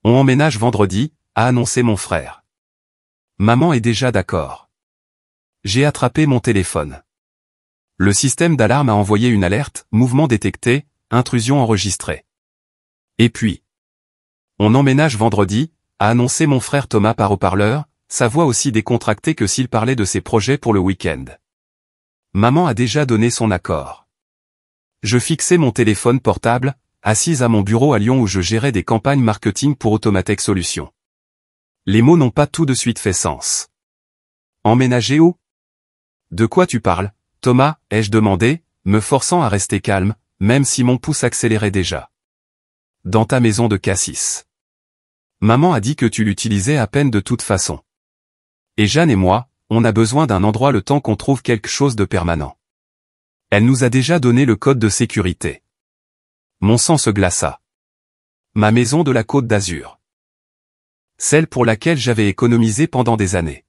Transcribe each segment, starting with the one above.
On emménage vendredi, a annoncé mon frère. Maman est déjà d'accord. J'ai attrapé mon téléphone. Le système d'alarme a envoyé une alerte, mouvement détecté, intrusion enregistrée. Et puis, on emménage vendredi, a annoncé mon frère Thomas par haut-parleur, sa voix aussi décontractée que s'il parlait de ses projets pour le week-end. Maman a déjà donné son accord. Je fixais mon téléphone portable, assise à mon bureau à Lyon où je gérais des campagnes marketing pour Automatech Solutions. Les mots n'ont pas tout de suite fait sens. Emménager où? De quoi tu parles, Thomas, ai-je demandé, me forçant à rester calme, même si mon pouce accélérait déjà. Dans ta maison de Cassis. Maman a dit que tu l'utilisais à peine de toute façon. Et Jeanne et moi, on a besoin d'un endroit le temps qu'on trouve quelque chose de permanent. Elle nous a déjà donné le code de sécurité. Mon sang se glaça. Ma maison de la Côte d'Azur. Celle pour laquelle j'avais économisé pendant des années.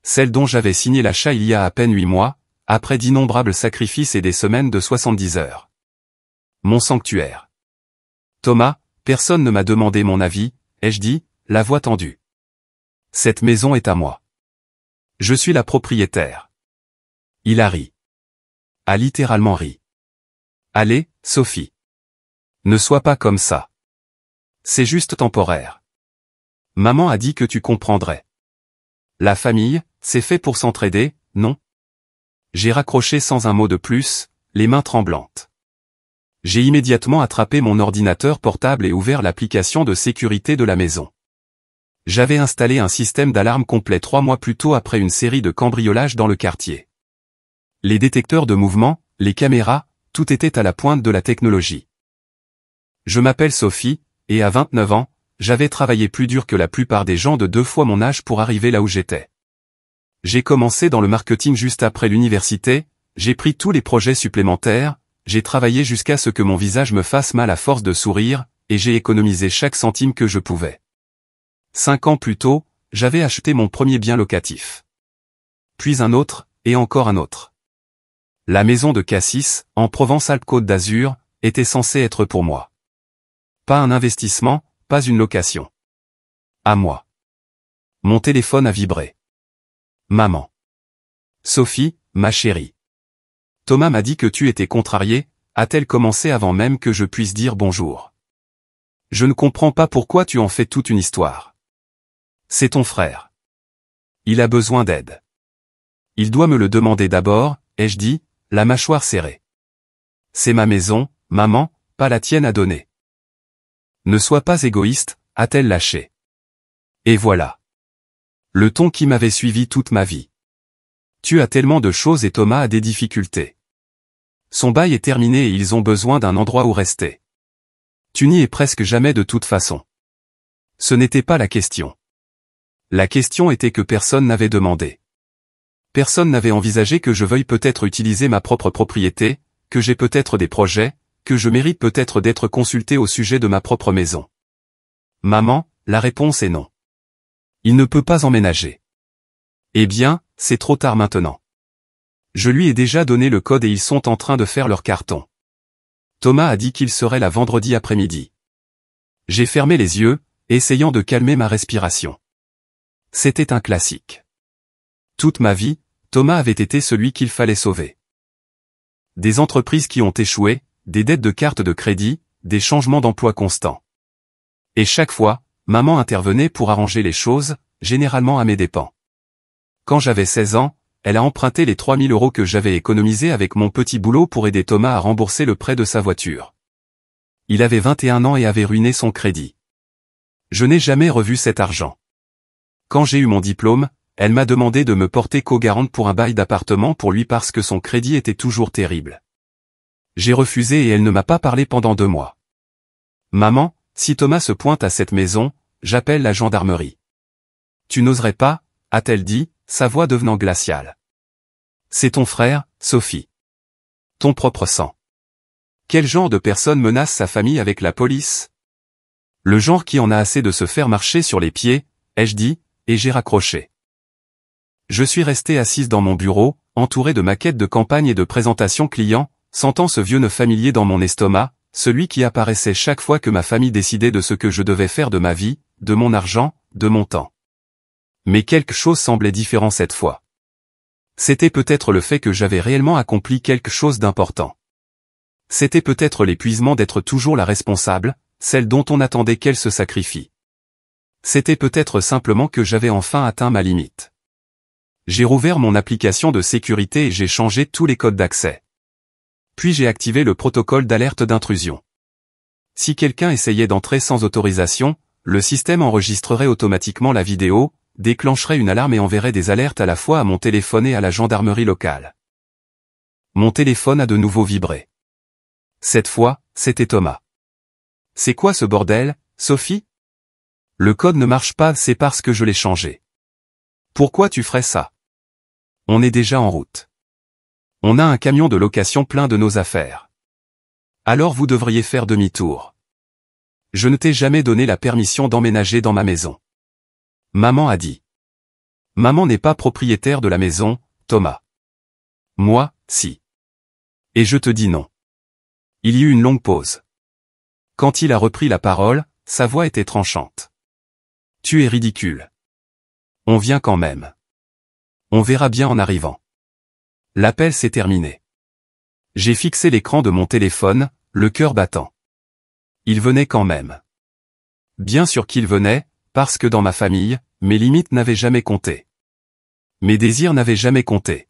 Celle dont j'avais signé l'achat il y a à peine 8 mois, après d'innombrables sacrifices et des semaines de 70 heures. Mon sanctuaire. Thomas, personne ne m'a demandé mon avis, ai-je dit, la voix tendue. Cette maison est à moi. Je suis la propriétaire. Il a ri. A littéralement ri. Allez, Sophie. Ne sois pas comme ça. C'est juste temporaire. Maman a dit que tu comprendrais. La famille, c'est fait pour s'entraider, non? J'ai raccroché sans un mot de plus, les mains tremblantes. J'ai immédiatement attrapé mon ordinateur portable et ouvert l'application de sécurité de la maison. J'avais installé un système d'alarme complet 3 mois plus tôt après une série de cambriolages dans le quartier. Les détecteurs de mouvement, les caméras, tout était à la pointe de la technologie. Je m'appelle Sophie, et à 29 ans, j'avais travaillé plus dur que la plupart des gens de 2 fois mon âge pour arriver là où j'étais. J'ai commencé dans le marketing juste après l'université, j'ai pris tous les projets supplémentaires, j'ai travaillé jusqu'à ce que mon visage me fasse mal à force de sourire, et j'ai économisé chaque centime que je pouvais. 5 ans plus tôt, j'avais acheté mon premier bien locatif. Puis un autre, et encore un autre. La maison de Cassis, en Provence-Alpes-Côte d'Azur, était censée être pour moi. Pas un investissement, pas une location. À moi. Mon téléphone a vibré. Maman. Sophie, ma chérie. Thomas m'a dit que tu étais contrariée, a-t-elle commencé avant même que je puisse dire bonjour. Je ne comprends pas pourquoi tu en fais toute une histoire. C'est ton frère. Il a besoin d'aide. Il doit me le demander d'abord, ai-je dit, la mâchoire serrée. C'est ma maison, maman, pas la tienne à donner. Ne sois pas égoïste, a-t-elle lâché. Et voilà. Le ton qui m'avait suivi toute ma vie. Tu as tellement de choses et Thomas a des difficultés. Son bail est terminé et ils ont besoin d'un endroit où rester. Tu n'y es presque jamais de toute façon. Ce n'était pas la question. La question était que personne n'avait demandé. Personne n'avait envisagé que je veuille peut-être utiliser ma propre propriété, que j'ai peut-être des projets, que je mérite peut-être d'être consulté au sujet de ma propre maison. Maman, la réponse est non. Il ne peut pas emménager. Eh bien, c'est trop tard maintenant. Je lui ai déjà donné le code et ils sont en train de faire leur carton. Thomas a dit qu'il serait là vendredi après-midi. J'ai fermé les yeux, essayant de calmer ma respiration. C'était un classique. Toute ma vie, Thomas avait été celui qu'il fallait sauver. Des entreprises qui ont échoué, des dettes de cartes de crédit, des changements d'emploi constants. Et chaque fois, maman intervenait pour arranger les choses, généralement à mes dépens. Quand j'avais 16 ans, elle a emprunté les 3 000 € que j'avais économisés avec mon petit boulot pour aider Thomas à rembourser le prêt de sa voiture. Il avait 21 ans et avait ruiné son crédit. Je n'ai jamais revu cet argent. Quand j'ai eu mon diplôme, elle m'a demandé de me porter co-garante pour un bail d'appartement pour lui parce que son crédit était toujours terrible. J'ai refusé et elle ne m'a pas parlé pendant 2 mois. Maman, si Thomas se pointe à cette maison, j'appelle la gendarmerie. Tu n'oserais pas, a-t-elle dit, sa voix devenant glaciale. C'est ton frère, Sophie. Ton propre sang. Quel genre de personne menace sa famille avec la police? Le genre qui en a assez de se faire marcher sur les pieds, ai-je dit, et j'ai raccroché. Je suis resté assise dans mon bureau, entouré de maquettes de campagne et de présentations clients, sentant ce vieux nœud familier dans mon estomac, celui qui apparaissait chaque fois que ma famille décidait de ce que je devais faire de ma vie, de mon argent, de mon temps. Mais quelque chose semblait différent cette fois. C'était peut-être le fait que j'avais réellement accompli quelque chose d'important. C'était peut-être l'épuisement d'être toujours la responsable, celle dont on attendait qu'elle se sacrifie. C'était peut-être simplement que j'avais enfin atteint ma limite. J'ai rouvert mon application de sécurité et j'ai changé tous les codes d'accès. Puis j'ai activé le protocole d'alerte d'intrusion. Si quelqu'un essayait d'entrer sans autorisation, le système enregistrerait automatiquement la vidéo, déclencherait une alarme et enverrait des alertes à la fois à mon téléphone et à la gendarmerie locale. Mon téléphone a de nouveau vibré. Cette fois, c'était Thomas. « C'est quoi ce bordel, Sophie ? Le code ne marche pas, c'est parce que je l'ai changé. Pourquoi tu ferais ça ? On est déjà en route. On a un camion de location plein de nos affaires. Alors vous devriez faire demi-tour. Je ne t'ai jamais donné la permission d'emménager dans ma maison. » Maman a dit. Maman n'est pas propriétaire de la maison, Thomas. Moi, si. Et je te dis non. Il y eut une longue pause. Quand il a repris la parole, sa voix était tranchante. Tu es ridicule. On vient quand même. On verra bien en arrivant. L'appel s'est terminé. J'ai fixé l'écran de mon téléphone, le cœur battant. Il venait quand même. Bien sûr qu'il venait, parce que dans ma famille, mes limites n'avaient jamais compté. Mes désirs n'avaient jamais compté.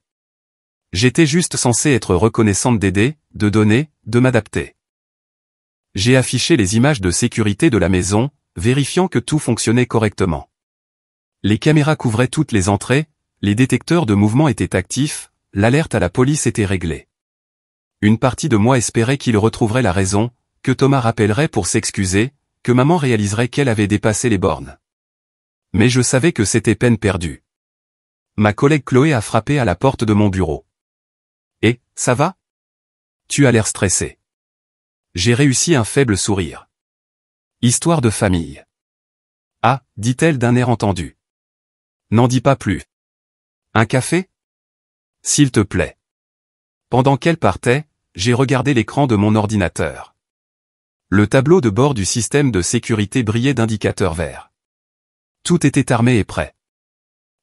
J'étais juste censé être reconnaissante d'aider, de donner, de m'adapter. J'ai affiché les images de sécurité de la maison, vérifiant que tout fonctionnait correctement. Les caméras couvraient toutes les entrées, les détecteurs de mouvement étaient actifs, l'alerte à la police était réglée. Une partie de moi espérait qu'il retrouverait la raison, que Thomas rappellerait pour s'excuser, que maman réaliserait qu'elle avait dépassé les bornes. Mais je savais que c'était peine perdue. Ma collègue Chloé a frappé à la porte de mon bureau. « Et, ça va ? Tu as l'air stressé. » J'ai réussi un faible sourire. « Histoire de famille. »« Ah, dit-elle d'un air entendu. »« N'en dis pas plus. »« Un café ? » ?»« S'il te plaît. » Pendant qu'elle partait, j'ai regardé l'écran de mon ordinateur. Le tableau de bord du système de sécurité brillait d'indicateurs verts. Tout était armé et prêt.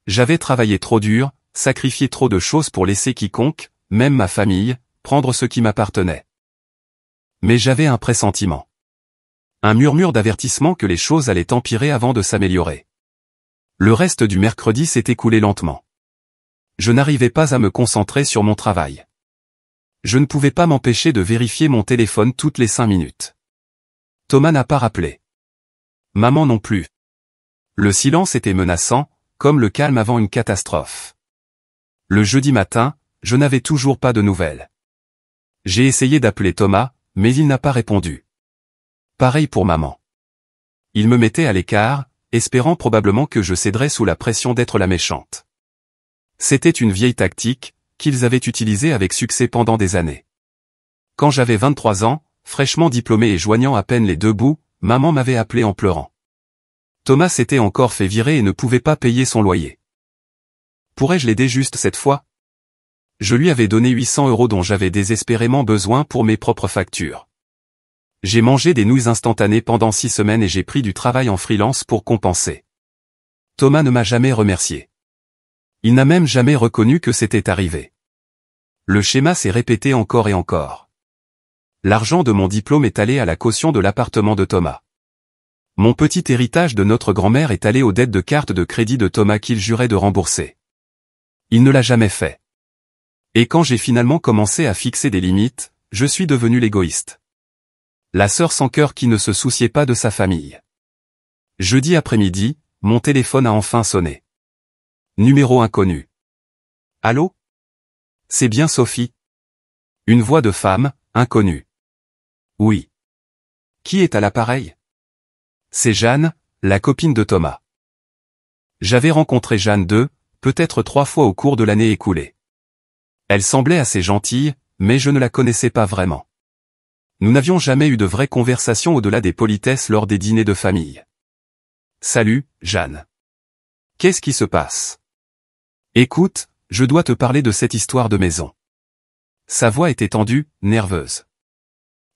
J'avais travaillé trop dur, sacrifié trop de choses pour laisser quiconque, même ma famille, prendre ce qui m'appartenait. Mais j'avais un pressentiment. Un murmure d'avertissement que les choses allaient empirer avant de s'améliorer. Le reste du mercredi s'est écoulé lentement. Je n'arrivais pas à me concentrer sur mon travail. Je ne pouvais pas m'empêcher de vérifier mon téléphone toutes les 5 minutes. Thomas n'a pas rappelé. Maman non plus. Le silence était menaçant, comme le calme avant une catastrophe. Le jeudi matin, je n'avais toujours pas de nouvelles. J'ai essayé d'appeler Thomas, mais il n'a pas répondu. Pareil pour maman. Il me mettait à l'écart, espérant probablement que je céderais sous la pression d'être la méchante. C'était une vieille tactique, qu'ils avaient utilisée avec succès pendant des années. Quand j'avais 23 ans, fraîchement diplômé et joignant à peine les deux bouts, maman m'avait appelé en pleurant. Thomas s'était encore fait virer et ne pouvait pas payer son loyer. Pourrais-je l'aider juste cette fois ? Je lui avais donné 800 € dont j'avais désespérément besoin pour mes propres factures. J'ai mangé des nouilles instantanées pendant 6 semaines et j'ai pris du travail en freelance pour compenser. Thomas ne m'a jamais remercié. Il n'a même jamais reconnu que c'était arrivé. Le schéma s'est répété encore et encore. L'argent de mon diplôme est allé à la caution de l'appartement de Thomas. Mon petit héritage de notre grand-mère est allé aux dettes de carte de crédit de Thomas qu'il jurait de rembourser. Il ne l'a jamais fait. Et quand j'ai finalement commencé à fixer des limites, je suis devenu l'égoïste. La sœur sans cœur qui ne se souciait pas de sa famille. Jeudi après-midi, mon téléphone a enfin sonné. Numéro inconnu. Allô ? C'est bien Sophie. Une voix de femme, inconnue. Oui. Qui est à l'appareil ? C'est Jeanne, la copine de Thomas. J'avais rencontré Jeanne 2, peut-être 3 fois au cours de l'année écoulée. Elle semblait assez gentille, mais je ne la connaissais pas vraiment. Nous n'avions jamais eu de vraie conversation au-delà des politesses lors des dîners de famille. Salut, Jeanne. Qu'est-ce qui se passe ? Écoute, je dois te parler de cette histoire de maison. Sa voix était tendue, nerveuse.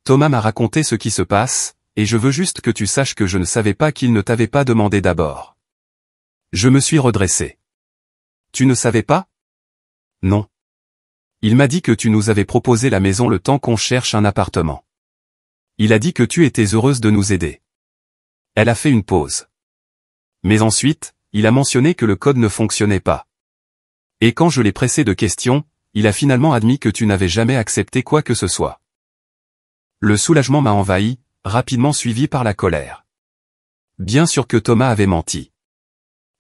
Thomas m'a raconté ce qui se passe, et je veux juste que tu saches que je ne savais pas qu'il ne t'avait pas demandé d'abord. Je me suis redressé. Tu ne savais pas? Non. Il m'a dit que tu nous avais proposé la maison le temps qu'on cherche un appartement. Il a dit que tu étais heureuse de nous aider. Elle a fait une pause. Mais ensuite, il a mentionné que le code ne fonctionnait pas. Et quand je l'ai pressé de questions, il a finalement admis que tu n'avais jamais accepté quoi que ce soit. Le soulagement m'a envahi, rapidement suivi par la colère. Bien sûr que Thomas avait menti.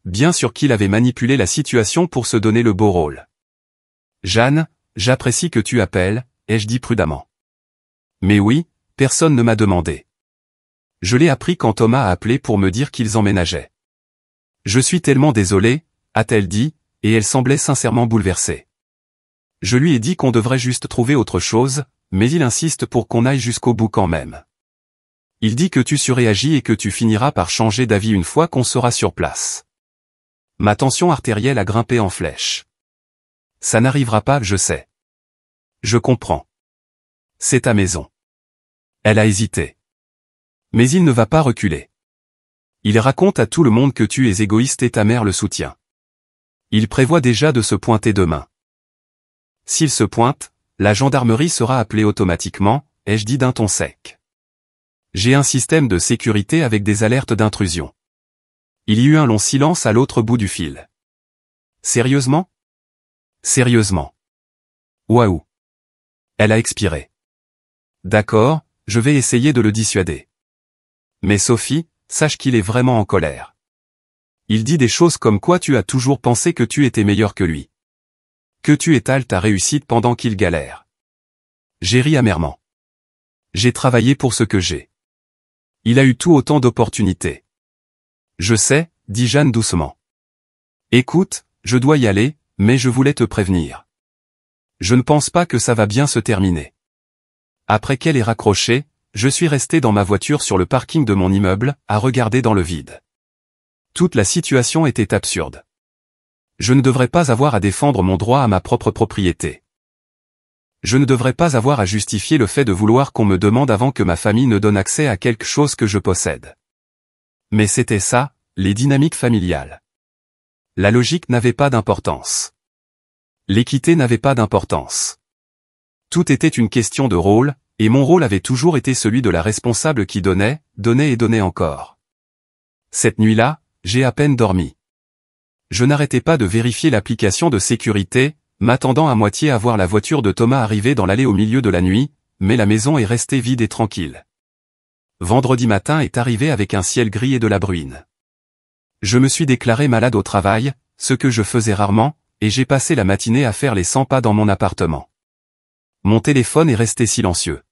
Bien sûr qu'il avait manipulé la situation pour se donner le beau rôle. Jeanne, j'apprécie que tu appelles, ai-je dit prudemment. Mais oui, personne ne m'a demandé. Je l'ai appris quand Thomas a appelé pour me dire qu'ils emménageaient. Je suis tellement désolé, a-t-elle dit, et elle semblait sincèrement bouleversée. Je lui ai dit qu'on devrait juste trouver autre chose, mais il insiste pour qu'on aille jusqu'au bout quand même. Il dit que tu surréagis et que tu finiras par changer d'avis une fois qu'on sera sur place. Ma tension artérielle a grimpé en flèche. Ça n'arrivera pas, je sais. Je comprends. C'est ta maison. Elle a hésité. Mais il ne va pas reculer. Il raconte à tout le monde que tu es égoïste et ta mère le soutient. Il prévoit déjà de se pointer demain. S'il se pointe, la gendarmerie sera appelée automatiquement, ai-je dit d'un ton sec. J'ai un système de sécurité avec des alertes d'intrusion. Il y eut un long silence à l'autre bout du fil. Sérieusement? Sérieusement. Waouh. Elle a expiré. D'accord, je vais essayer de le dissuader. Mais Sophie, sache qu'il est vraiment en colère. Il dit des choses comme quoi tu as toujours pensé que tu étais meilleur que lui. Que tu étales ta réussite pendant qu'il galère. J'ai ri amèrement. J'ai travaillé pour ce que j'ai. Il a eu tout autant d'opportunités. Je sais, dit Jeanne doucement. Écoute, je dois y aller, mais je voulais te prévenir. Je ne pense pas que ça va bien se terminer. Après qu'elle ait raccroché, je suis resté dans ma voiture sur le parking de mon immeuble, à regarder dans le vide. Toute la situation était absurde. Je ne devrais pas avoir à défendre mon droit à ma propre propriété. Je ne devrais pas avoir à justifier le fait de vouloir qu'on me demande avant que ma famille ne donne accès à quelque chose que je possède. Mais c'était ça, les dynamiques familiales. La logique n'avait pas d'importance. L'équité n'avait pas d'importance. Tout était une question de rôle, et mon rôle avait toujours été celui de la responsable qui donnait, donnait et donnait encore. Cette nuit-là, j'ai à peine dormi. Je n'arrêtais pas de vérifier l'application de sécurité, m'attendant à moitié à voir la voiture de Thomas arriver dans l'allée au milieu de la nuit, mais la maison est restée vide et tranquille. Vendredi matin est arrivé avec un ciel gris et de la bruine. Je me suis déclaré malade au travail, ce que je faisais rarement, et j'ai passé la matinée à faire les 100 pas dans mon appartement. Mon téléphone est resté silencieux.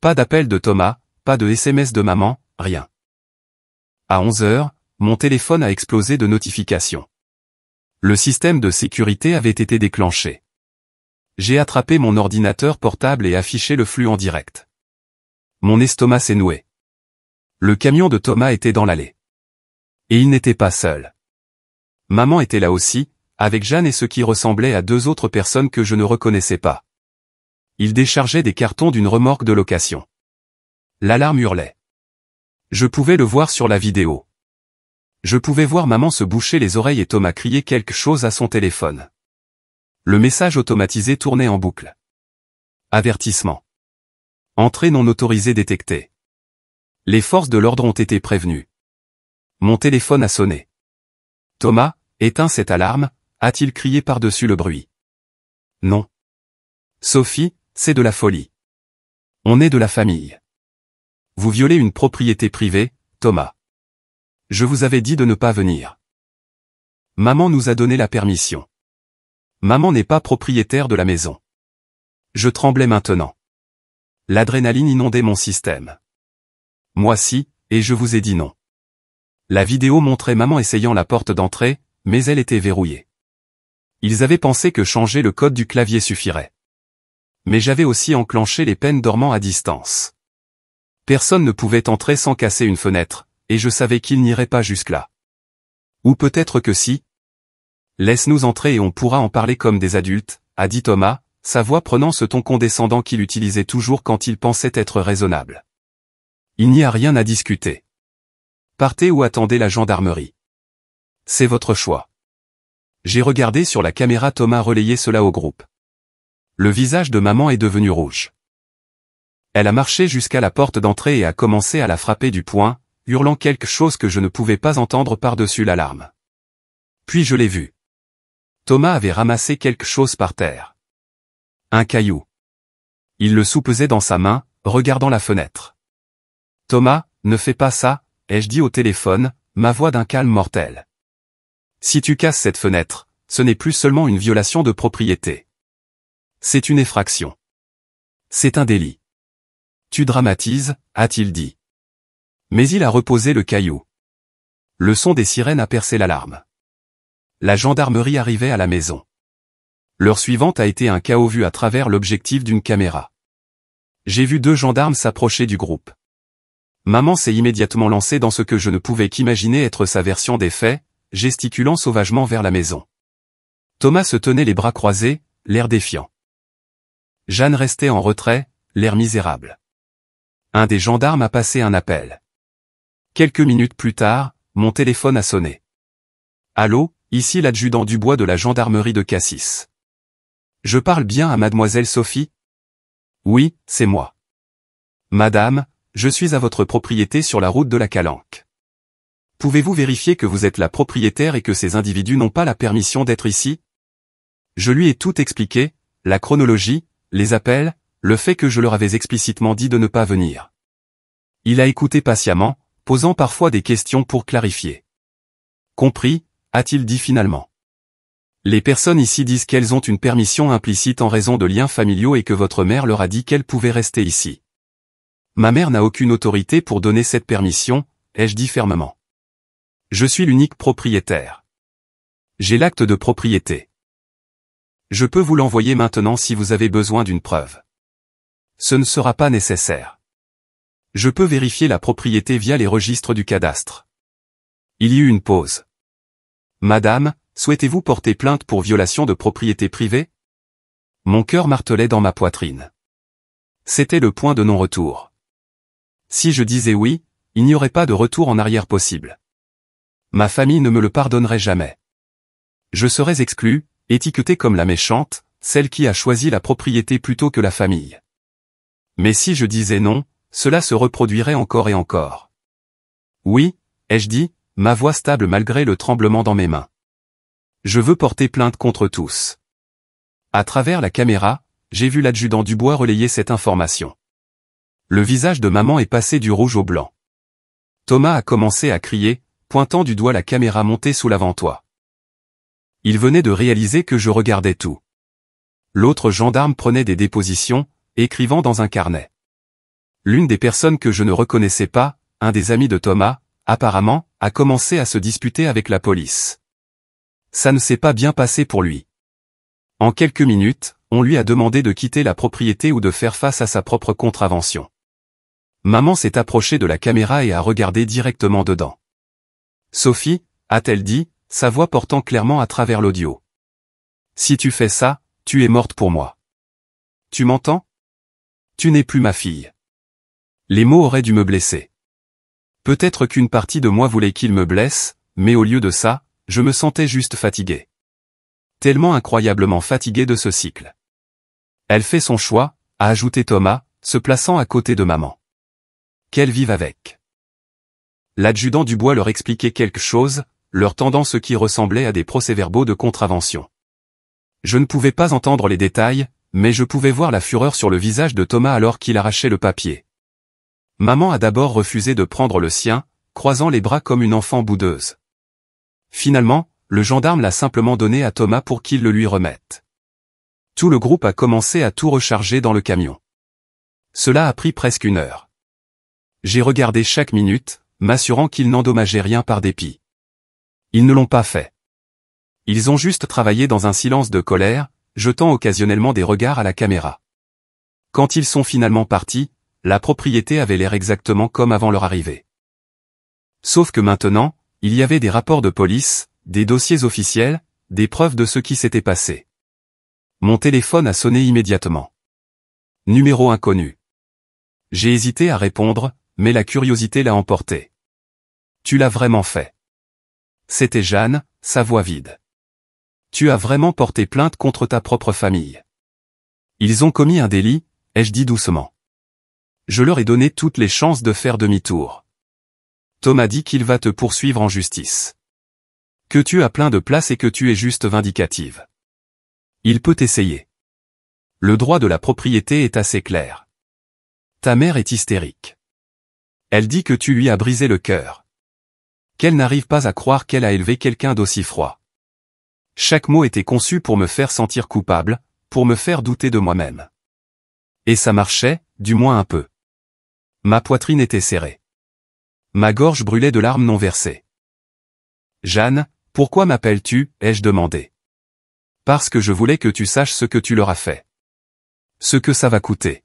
Pas d'appel de Thomas, pas de SMS de maman, rien. À 11 heures, mon téléphone a explosé de notifications. Le système de sécurité avait été déclenché. J'ai attrapé mon ordinateur portable et affiché le flux en direct. Mon estomac s'est noué. Le camion de Thomas était dans l'allée. Et il n'était pas seul. Maman était là aussi, avec Jeanne et ce qui ressemblait à 2 autres personnes que je ne reconnaissais pas. Ils déchargeaient des cartons d'une remorque de location. L'alarme hurlait. Je pouvais le voir sur la vidéo. Je pouvais voir maman se boucher les oreilles et Thomas crier quelque chose à son téléphone. Le message automatisé tournait en boucle. Avertissement. Entrée non autorisée détectée. Les forces de l'ordre ont été prévenues. Mon téléphone a sonné. Thomas, éteins cette alarme, a-t-il crié par-dessus le bruit. Non. Sophie, c'est de la folie. On est de la famille. Vous violez une propriété privée, Thomas. Je vous avais dit de ne pas venir. Maman nous a donné la permission. Maman n'est pas propriétaire de la maison. Je tremblais maintenant. L'adrénaline inondait mon système. Moi si, et je vous ai dit non. La vidéo montrait maman essayant la porte d'entrée, mais elle était verrouillée. Ils avaient pensé que changer le code du clavier suffirait. Mais j'avais aussi enclenché les peines dormant à distance. Personne ne pouvait entrer sans casser une fenêtre, et je savais qu'il n'irait pas jusque-là. Ou peut-être que si. Laisse-nous entrer et on pourra en parler comme des adultes, a dit Thomas, sa voix prenant ce ton condescendant qu'il utilisait toujours quand il pensait être raisonnable. Il n'y a rien à discuter. Partez ou attendez la gendarmerie. C'est votre choix. J'ai regardé sur la caméra Thomas relayer cela au groupe. Le visage de maman est devenu rouge. Elle a marché jusqu'à la porte d'entrée et a commencé à la frapper du poing, hurlant quelque chose que je ne pouvais pas entendre par-dessus l'alarme. Puis je l'ai vu. Thomas avait ramassé quelque chose par terre. Un caillou. Il le soupesait dans sa main, regardant la fenêtre. « Thomas, ne fais pas ça », ai-je dit au téléphone, ma voix d'un calme mortel. « Si tu casses cette fenêtre, ce n'est plus seulement une violation de propriété. C'est une effraction. C'est un délit. » « Tu dramatises », a-t-il dit. Mais il a reposé le caillou. Le son des sirènes a percé l'alarme. La gendarmerie arrivait à la maison. L'heure suivante a été un chaos vu à travers l'objectif d'une caméra. J'ai vu 2 gendarmes s'approcher du groupe. Maman s'est immédiatement lancée dans ce que je ne pouvais qu'imaginer être sa version des faits, gesticulant sauvagement vers la maison. Thomas se tenait les bras croisés, l'air défiant. Jeanne restait en retrait, l'air misérable. Un des gendarmes a passé un appel. Quelques minutes plus tard, mon téléphone a sonné. Allô, ici l'adjudant Dubois de la gendarmerie de Cassis. Je parle bien à mademoiselle Sophie? Oui, c'est moi. Madame, je suis à votre propriété sur la route de la Calanque. Pouvez-vous vérifier que vous êtes la propriétaire et que ces individus n'ont pas la permission d'être ici? Je lui ai tout expliqué, la chronologie, les appels, le fait que je leur avais explicitement dit de ne pas venir. Il a écouté patiemment, posant parfois des questions pour clarifier. Compris, a-t-il dit finalement. Les personnes ici disent qu'elles ont une permission implicite en raison de liens familiaux et que votre mère leur a dit qu'elles pouvaient rester ici. Ma mère n'a aucune autorité pour donner cette permission, ai-je dit fermement. Je suis l'unique propriétaire. J'ai l'acte de propriété. Je peux vous l'envoyer maintenant si vous avez besoin d'une preuve. Ce ne sera pas nécessaire. Je peux vérifier la propriété via les registres du cadastre. Il y eut une pause. Madame, souhaitez-vous porter plainte pour violation de propriété privée? Mon cœur martelait dans ma poitrine. C'était le point de non-retour. Si je disais oui, il n'y aurait pas de retour en arrière possible. Ma famille ne me le pardonnerait jamais. Je serais exclu, étiqueté comme la méchante, celle qui a choisi la propriété plutôt que la famille. Mais si je disais non, cela se reproduirait encore et encore. Oui, ai-je dit, ma voix stable malgré le tremblement dans mes mains. Je veux porter plainte contre tous. À travers la caméra, j'ai vu l'adjudant Dubois relayer cette information. Le visage de maman est passé du rouge au blanc. Thomas a commencé à crier, pointant du doigt la caméra montée sous l'avant-toit. Il venait de réaliser que je regardais tout. L'autre gendarme prenait des dépositions, écrivant dans un carnet. L'une des personnes que je ne reconnaissais pas, un des amis de Thomas, apparemment, a commencé à se disputer avec la police. Ça ne s'est pas bien passé pour lui. En quelques minutes, on lui a demandé de quitter la propriété ou de faire face à sa propre contravention. Maman s'est approchée de la caméra et a regardé directement dedans. Sophie, a-t-elle dit, sa voix portant clairement à travers l'audio. Si tu fais ça, tu es morte pour moi. Tu m'entends? Tu n'es plus ma fille. Les mots auraient dû me blesser. Peut-être qu'une partie de moi voulait qu'il me blesse, mais au lieu de ça, je me sentais juste fatigué. Tellement incroyablement fatigué de ce cycle. Elle fait son choix, a ajouté Thomas, se plaçant à côté de maman. Qu'elle vive avec. L'adjudant Dubois leur expliquait quelque chose, leur tendant ce qui ressemblait à des procès-verbaux de contravention. Je ne pouvais pas entendre les détails, mais je pouvais voir la fureur sur le visage de Thomas alors qu'il arrachait le papier. Maman a d'abord refusé de prendre le sien, croisant les bras comme une enfant boudeuse. Finalement, le gendarme l'a simplement donné à Thomas pour qu'il le lui remette. Tout le groupe a commencé à tout recharger dans le camion. Cela a pris presque 1 heure. J'ai regardé chaque minute, m'assurant qu'ils n'endommageaient rien par dépit. Ils ne l'ont pas fait. Ils ont juste travaillé dans un silence de colère, jetant occasionnellement des regards à la caméra. Quand ils sont finalement partis, la propriété avait l'air exactement comme avant leur arrivée. Sauf que maintenant, il y avait des rapports de police, des dossiers officiels, des preuves de ce qui s'était passé. Mon téléphone a sonné immédiatement. Numéro inconnu. J'ai hésité à répondre, mais la curiosité l'a emporté. Tu l'as vraiment fait. C'était Jeanne, sa voix vide. Tu as vraiment porté plainte contre ta propre famille. Ils ont commis un délit, ai-je dit doucement. Je leur ai donné toutes les chances de faire demi-tour. Thomas dit qu'il va te poursuivre en justice. Que tu as plein de place et que tu es juste vindicative. Il peut essayer. Le droit de la propriété est assez clair. Ta mère est hystérique. Elle dit que tu lui as brisé le cœur. Qu'elle n'arrive pas à croire qu'elle a élevé quelqu'un d'aussi froid. Chaque mot était conçu pour me faire sentir coupable, pour me faire douter de moi-même. Et ça marchait, du moins un peu. Ma poitrine était serrée. Ma gorge brûlait de larmes non versées. Jeanne, pourquoi m'appelles-tu, ai-je demandé. Parce que je voulais que tu saches ce que tu leur as fait. Ce que ça va coûter.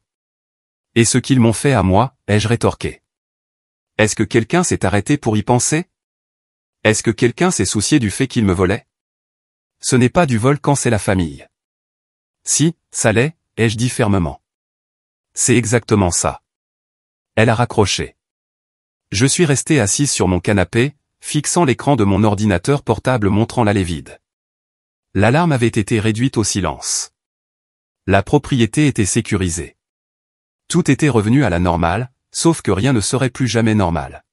Et ce qu'ils m'ont fait à moi, ai-je rétorqué. Est-ce que quelqu'un s'est arrêté pour y penser? Est-ce que quelqu'un s'est soucié du fait qu'ils me volaient? Ce n'est pas du vol quand c'est la famille. Si, ça l'est, ai-je dit fermement. C'est exactement ça. Elle a raccroché. Je suis resté assise sur mon canapé, fixant l'écran de mon ordinateur portable montrant l'allée vide. L'alarme avait été réduite au silence. La propriété était sécurisée. Tout était revenu à la normale, sauf que rien ne serait plus jamais normal.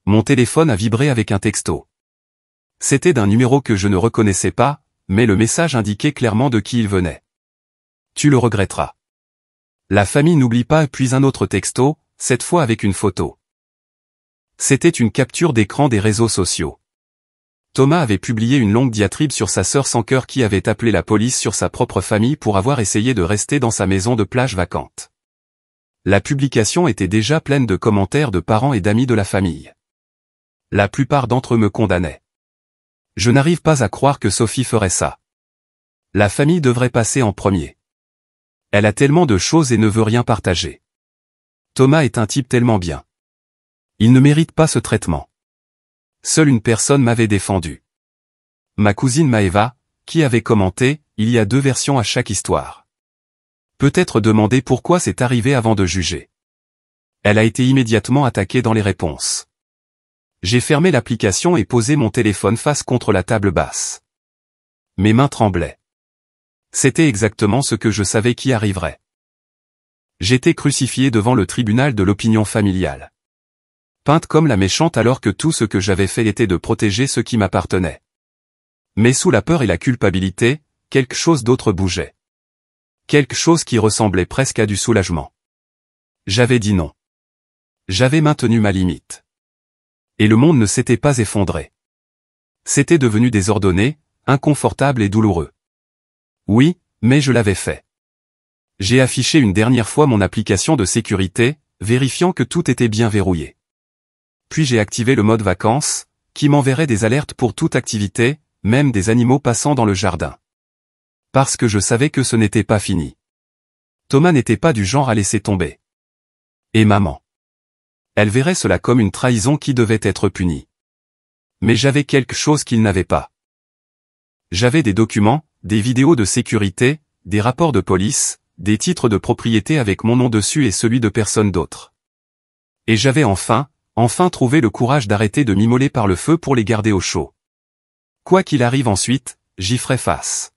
Mon téléphone a vibré avec un texto. C'était d'un numéro que je ne reconnaissais pas, mais le message indiquait clairement de qui il venait. Tu le regretteras. La famille n'oublie pas, puis un autre texto, cette fois avec une photo. C'était une capture d'écran des réseaux sociaux. Thomas avait publié une longue diatribe sur sa sœur sans cœur qui avait appelé la police sur sa propre famille pour avoir essayé de rester dans sa maison de plage vacante. La publication était déjà pleine de commentaires de parents et d'amis de la famille. La plupart d'entre eux me condamnaient. Je n'arrive pas à croire que Sophie ferait ça. La famille devrait passer en premier. Elle a tellement de choses et ne veut rien partager. Thomas est un type tellement bien. Il ne mérite pas ce traitement. Seule une personne m'avait défendu. Ma cousine Maëva, qui avait commenté, il y a 2 versions à chaque histoire. Peut-être demander pourquoi c'est arrivé avant de juger. Elle a été immédiatement attaquée dans les réponses. J'ai fermé l'application et posé mon téléphone face contre la table basse. Mes mains tremblaient. C'était exactement ce que je savais qui arriverait. J'étais crucifié devant le tribunal de l'opinion familiale. Peinte comme la méchante alors que tout ce que j'avais fait était de protéger ce qui m'appartenait. Mais sous la peur et la culpabilité, quelque chose d'autre bougeait. Quelque chose qui ressemblait presque à du soulagement. J'avais dit non. J'avais maintenu ma limite. Et le monde ne s'était pas effondré. C'était devenu désordonné, inconfortable et douloureux. Oui, mais je l'avais fait. J'ai affiché une dernière fois mon application de sécurité, vérifiant que tout était bien verrouillé. Puis j'ai activé le mode vacances, qui m'enverrait des alertes pour toute activité, même des animaux passant dans le jardin. Parce que je savais que ce n'était pas fini. Thomas n'était pas du genre à laisser tomber. Et maman. Elle verrait cela comme une trahison qui devait être punie. Mais j'avais quelque chose qu'il n'avait pas. J'avais des documents, des vidéos de sécurité, des rapports de police, des titres de propriété avec mon nom dessus et celui de personne d'autre. Et j'avais enfin trouvé le courage d'arrêter de m'immoler par le feu pour les garder au chaud. Quoi qu'il arrive ensuite, j'y ferai face.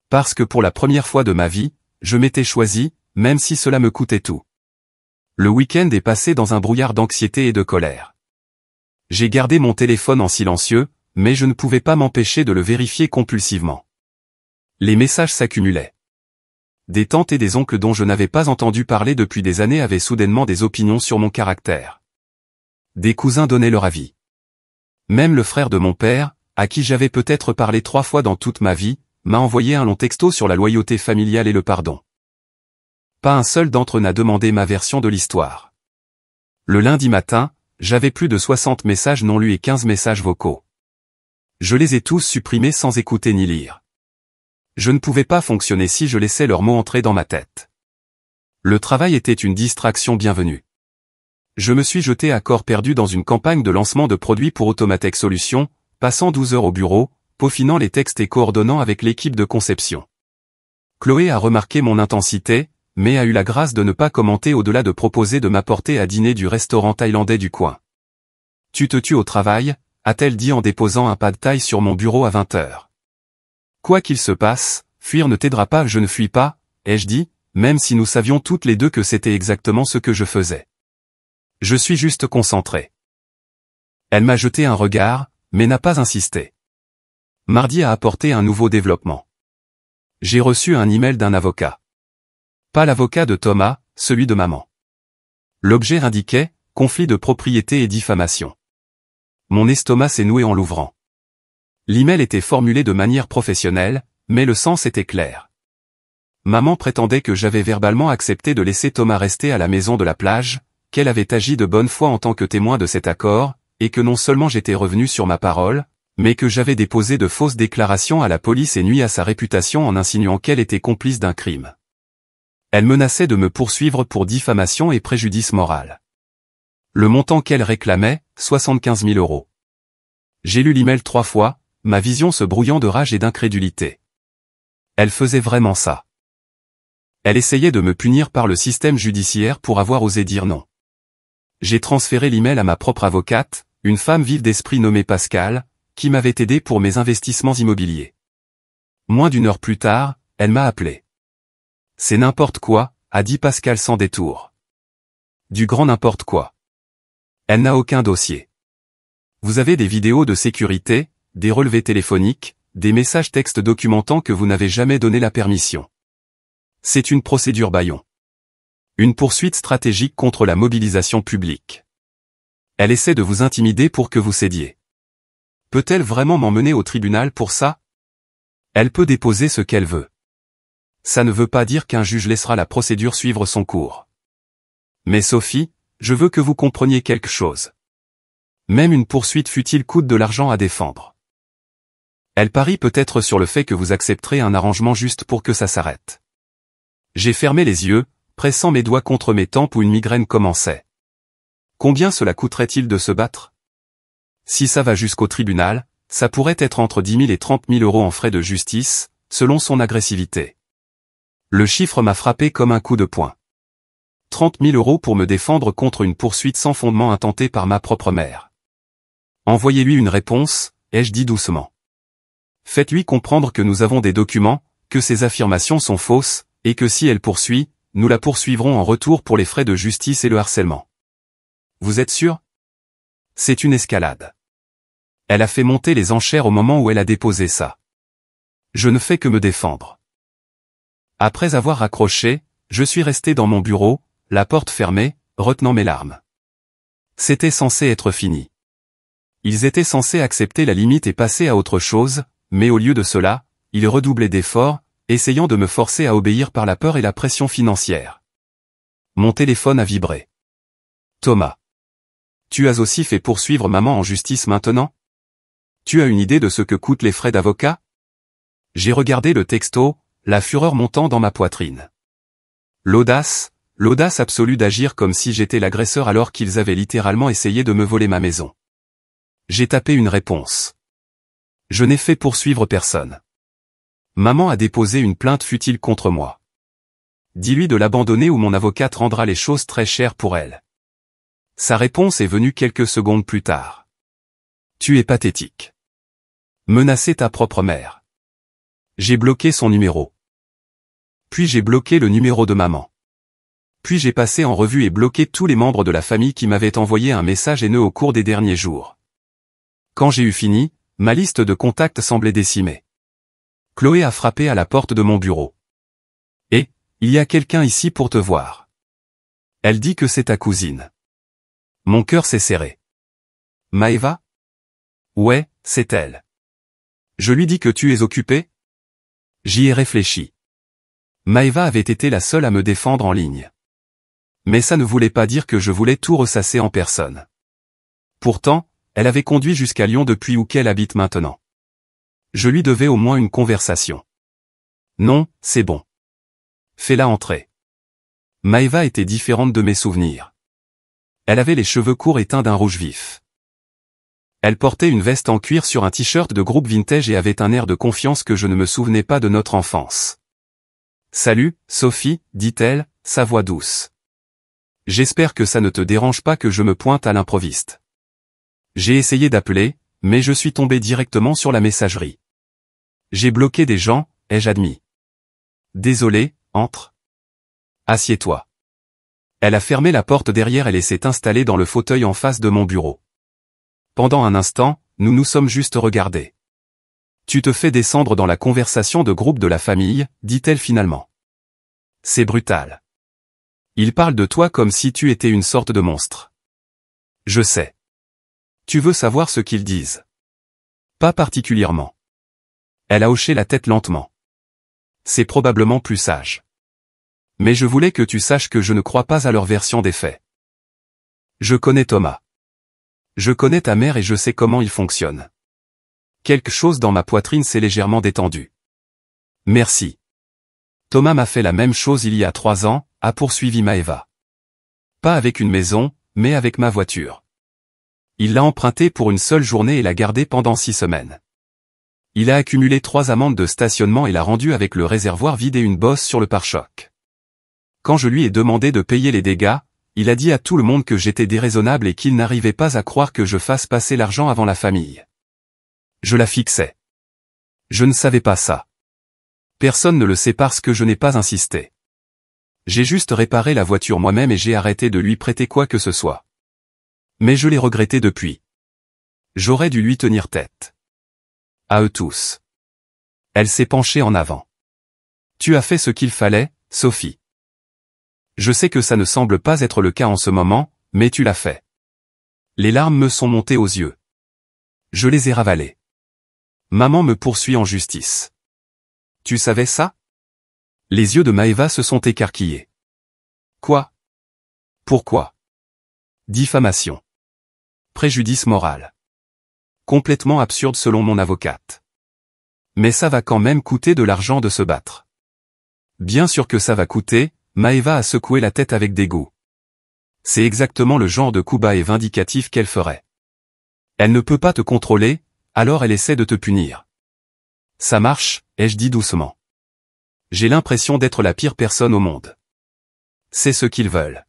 Parce que pour la première fois de ma vie, je m'étais choisi, même si cela me coûtait tout. Le week-end est passé dans un brouillard d'anxiété et de colère. J'ai gardé mon téléphone en silencieux, mais je ne pouvais pas m'empêcher de le vérifier compulsivement. Les messages s'accumulaient. Des tantes et des oncles dont je n'avais pas entendu parler depuis des années avaient soudainement des opinions sur mon caractère. Des cousins donnaient leur avis. Même le frère de mon père, à qui j'avais peut-être parlé 3 fois dans toute ma vie, m'a envoyé un long texto sur la loyauté familiale et le pardon. Pas un seul d'entre eux n'a demandé ma version de l'histoire. Le lundi matin, j'avais plus de 60 messages non lus et 15 messages vocaux. Je les ai tous supprimés sans écouter ni lire. Je ne pouvais pas fonctionner si je laissais leurs mots entrer dans ma tête. Le travail était une distraction bienvenue. Je me suis jeté à corps perdu dans une campagne de lancement de produits pour Automatech Solutions, passant 12 heures au bureau, peaufinant les textes et coordonnant avec l'équipe de conception. Chloé a remarqué mon intensité, mais a eu la grâce de ne pas commenter au-delà de proposer de m'apporter à dîner du restaurant thaïlandais du coin. Tu te tues au travail, a-t-elle dit en déposant un pad thaï sur mon bureau à 20h. Quoi qu'il se passe, fuir ne t'aidera pas, je ne fuis pas, ai-je dit, même si nous savions toutes les deux que c'était exactement ce que je faisais. Je suis juste concentré. Elle m'a jeté un regard, mais n'a pas insisté. Mardi a apporté un nouveau développement. J'ai reçu un email d'un avocat. Pas l'avocat de Thomas, celui de maman. L'objet indiquait « conflit de propriété et diffamation ». Mon estomac s'est noué en l'ouvrant. L'email était formulé de manière professionnelle, mais le sens était clair. Maman prétendait que j'avais verbalement accepté de laisser Thomas rester à la maison de la plage, qu'elle avait agi de bonne foi en tant que témoin de cet accord, et que non seulement j'étais revenu sur ma parole, mais que j'avais déposé de fausses déclarations à la police et nui à sa réputation en insinuant qu'elle était complice d'un crime. Elle menaçait de me poursuivre pour diffamation et préjudice moral. Le montant qu'elle réclamait, 75 000 €. J'ai lu l'email 3 fois, ma vision se brouillant de rage et d'incrédulité. Elle faisait vraiment ça. Elle essayait de me punir par le système judiciaire pour avoir osé dire non. J'ai transféré l'email à ma propre avocate, une femme vive d'esprit nommée Pascal, qui m'avait aidé pour mes investissements immobiliers. Moins d'une heure plus tard, elle m'a appelé. C'est n'importe quoi, a dit Pascal sans détour. Du grand n'importe quoi. Elle n'a aucun dossier. Vous avez des vidéos de sécurité, des relevés téléphoniques, des messages textes documentant que vous n'avez jamais donné la permission. C'est une procédure bâillon. Une poursuite stratégique contre la mobilisation publique. Elle essaie de vous intimider pour que vous cédiez. Peut-elle vraiment m'emmener au tribunal pour ça? Elle peut déposer ce qu'elle veut. Ça ne veut pas dire qu'un juge laissera la procédure suivre son cours. Mais Sophie, je veux que vous compreniez quelque chose. Même une poursuite futile coûte de l'argent à défendre. Elle parie peut-être sur le fait que vous accepterez un arrangement juste pour que ça s'arrête. J'ai fermé les yeux, pressant mes doigts contre mes tempes où une migraine commençait. Combien cela coûterait-il de se battre? Si ça va jusqu'au tribunal, ça pourrait être entre 10 000 et 30 000 € en frais de justice, selon son agressivité. Le chiffre m'a frappé comme un coup de poing. 30 000 € pour me défendre contre une poursuite sans fondement intentée par ma propre mère. Envoyez-lui une réponse, ai-je dit doucement. Faites-lui comprendre que nous avons des documents, que ces affirmations sont fausses, et que si elle poursuit, nous la poursuivrons en retour pour les frais de justice et le harcèlement. Vous êtes sûr? C'est une escalade. Elle a fait monter les enchères au moment où elle a déposé ça. Je ne fais que me défendre. Après avoir raccroché, je suis resté dans mon bureau, la porte fermée, retenant mes larmes. C'était censé être fini. Ils étaient censés accepter la limite et passer à autre chose, mais au lieu de cela, ils redoublaient d'efforts, essayant de me forcer à obéir par la peur et la pression financière. Mon téléphone a vibré. Thomas. Tu as aussi fait poursuivre maman en justice maintenant? Tu as une idée de ce que coûtent les frais d'avocat? J'ai regardé le texto, la fureur montant dans ma poitrine. L'audace absolue d'agir comme si j'étais l'agresseur alors qu'ils avaient littéralement essayé de me voler ma maison. J'ai tapé une réponse. Je n'ai fait poursuivre personne. Maman a déposé une plainte futile contre moi. Dis-lui de l'abandonner ou mon avocate rendra les choses très chères pour elle. Sa réponse est venue quelques secondes plus tard. Tu es pathétique. Menacer ta propre mère. J'ai bloqué son numéro. Puis j'ai bloqué le numéro de maman. Puis j'ai passé en revue et bloqué tous les membres de la famille qui m'avaient envoyé un message haineux au cours des derniers jours. Quand j'ai eu fini, ma liste de contacts semblait décimée. Chloé a frappé à la porte de mon bureau. Et, il y a quelqu'un ici pour te voir. Elle dit que c'est ta cousine. Mon cœur s'est serré. Maëva? Ouais, c'est elle. Je lui dis que tu es occupé? J'y ai réfléchi. Maëva avait été la seule à me défendre en ligne. Mais ça ne voulait pas dire que je voulais tout ressasser en personne. Pourtant, elle avait conduit jusqu'à Lyon depuis où qu'elle habite maintenant. Je lui devais au moins une conversation. Non, c'est bon. Fais-la entrer. Maëva était différente de mes souvenirs. Elle avait les cheveux courts et teints d'un rouge vif. Elle portait une veste en cuir sur un t-shirt de groupe vintage et avait un air de confiance que je ne me souvenais pas de notre enfance. Salut, Sophie, dit-elle, sa voix douce. J'espère que ça ne te dérange pas que je me pointe à l'improviste. J'ai essayé d'appeler, mais je suis tombé directement sur la messagerie. J'ai bloqué des gens, ai-je admis. Désolé, entre. Assieds-toi. Elle a fermé la porte derrière elle et s'est installée dans le fauteuil en face de mon bureau. Pendant un instant, nous nous sommes juste regardés. Tu te fais descendre dans la conversation de groupe de la famille, dit-elle finalement. C'est brutal. Ils parlent de toi comme si tu étais une sorte de monstre. Je sais. Tu veux savoir ce qu'ils disent? Pas particulièrement. Elle a hoché la tête lentement. C'est probablement plus sage. Mais je voulais que tu saches que je ne crois pas à leur version des faits. Je connais Thomas. Je connais ta mère et je sais comment il fonctionne. Quelque chose dans ma poitrine s'est légèrement détendu. Merci. Thomas m'a fait la même chose il y a 3 ans, a poursuivi Maeva. Pas avec une maison, mais avec ma voiture. Il l'a empruntée pour une seule journée et l'a gardée pendant 6 semaines. Il a accumulé 3 amendes de stationnement et l'a rendue avec le réservoir vide et une bosse sur le pare-choc. Quand je lui ai demandé de payer les dégâts, il a dit à tout le monde que j'étais déraisonnable et qu'il n'arrivait pas à croire que je fasse passer l'argent avant la famille. Je la fixais. Je ne savais pas ça. Personne ne le sait parce que je n'ai pas insisté. J'ai juste réparé la voiture moi-même et j'ai arrêté de lui prêter quoi que ce soit. Mais je l'ai regretté depuis. J'aurais dû lui tenir tête. À eux tous. Elle s'est penchée en avant. Tu as fait ce qu'il fallait, Sophie. Je sais que ça ne semble pas être le cas en ce moment, mais tu l'as fait. Les larmes me sont montées aux yeux. Je les ai ravalées. Maman me poursuit en justice. Tu savais ça? Les yeux de Maeva se sont écarquillés. Quoi? Pourquoi? Diffamation. Préjudice moral. Complètement absurde selon mon avocate. Mais ça va quand même coûter de l'argent de se battre. Bien sûr que ça va coûter, Maeva a secoué la tête avec dégoût. C'est exactement le genre de coup bas et vindicatif qu'elle ferait. Elle ne peut pas te contrôler, alors elle essaie de te punir. Ça marche, ai-je dit doucement. J'ai l'impression d'être la pire personne au monde. C'est ce qu'ils veulent.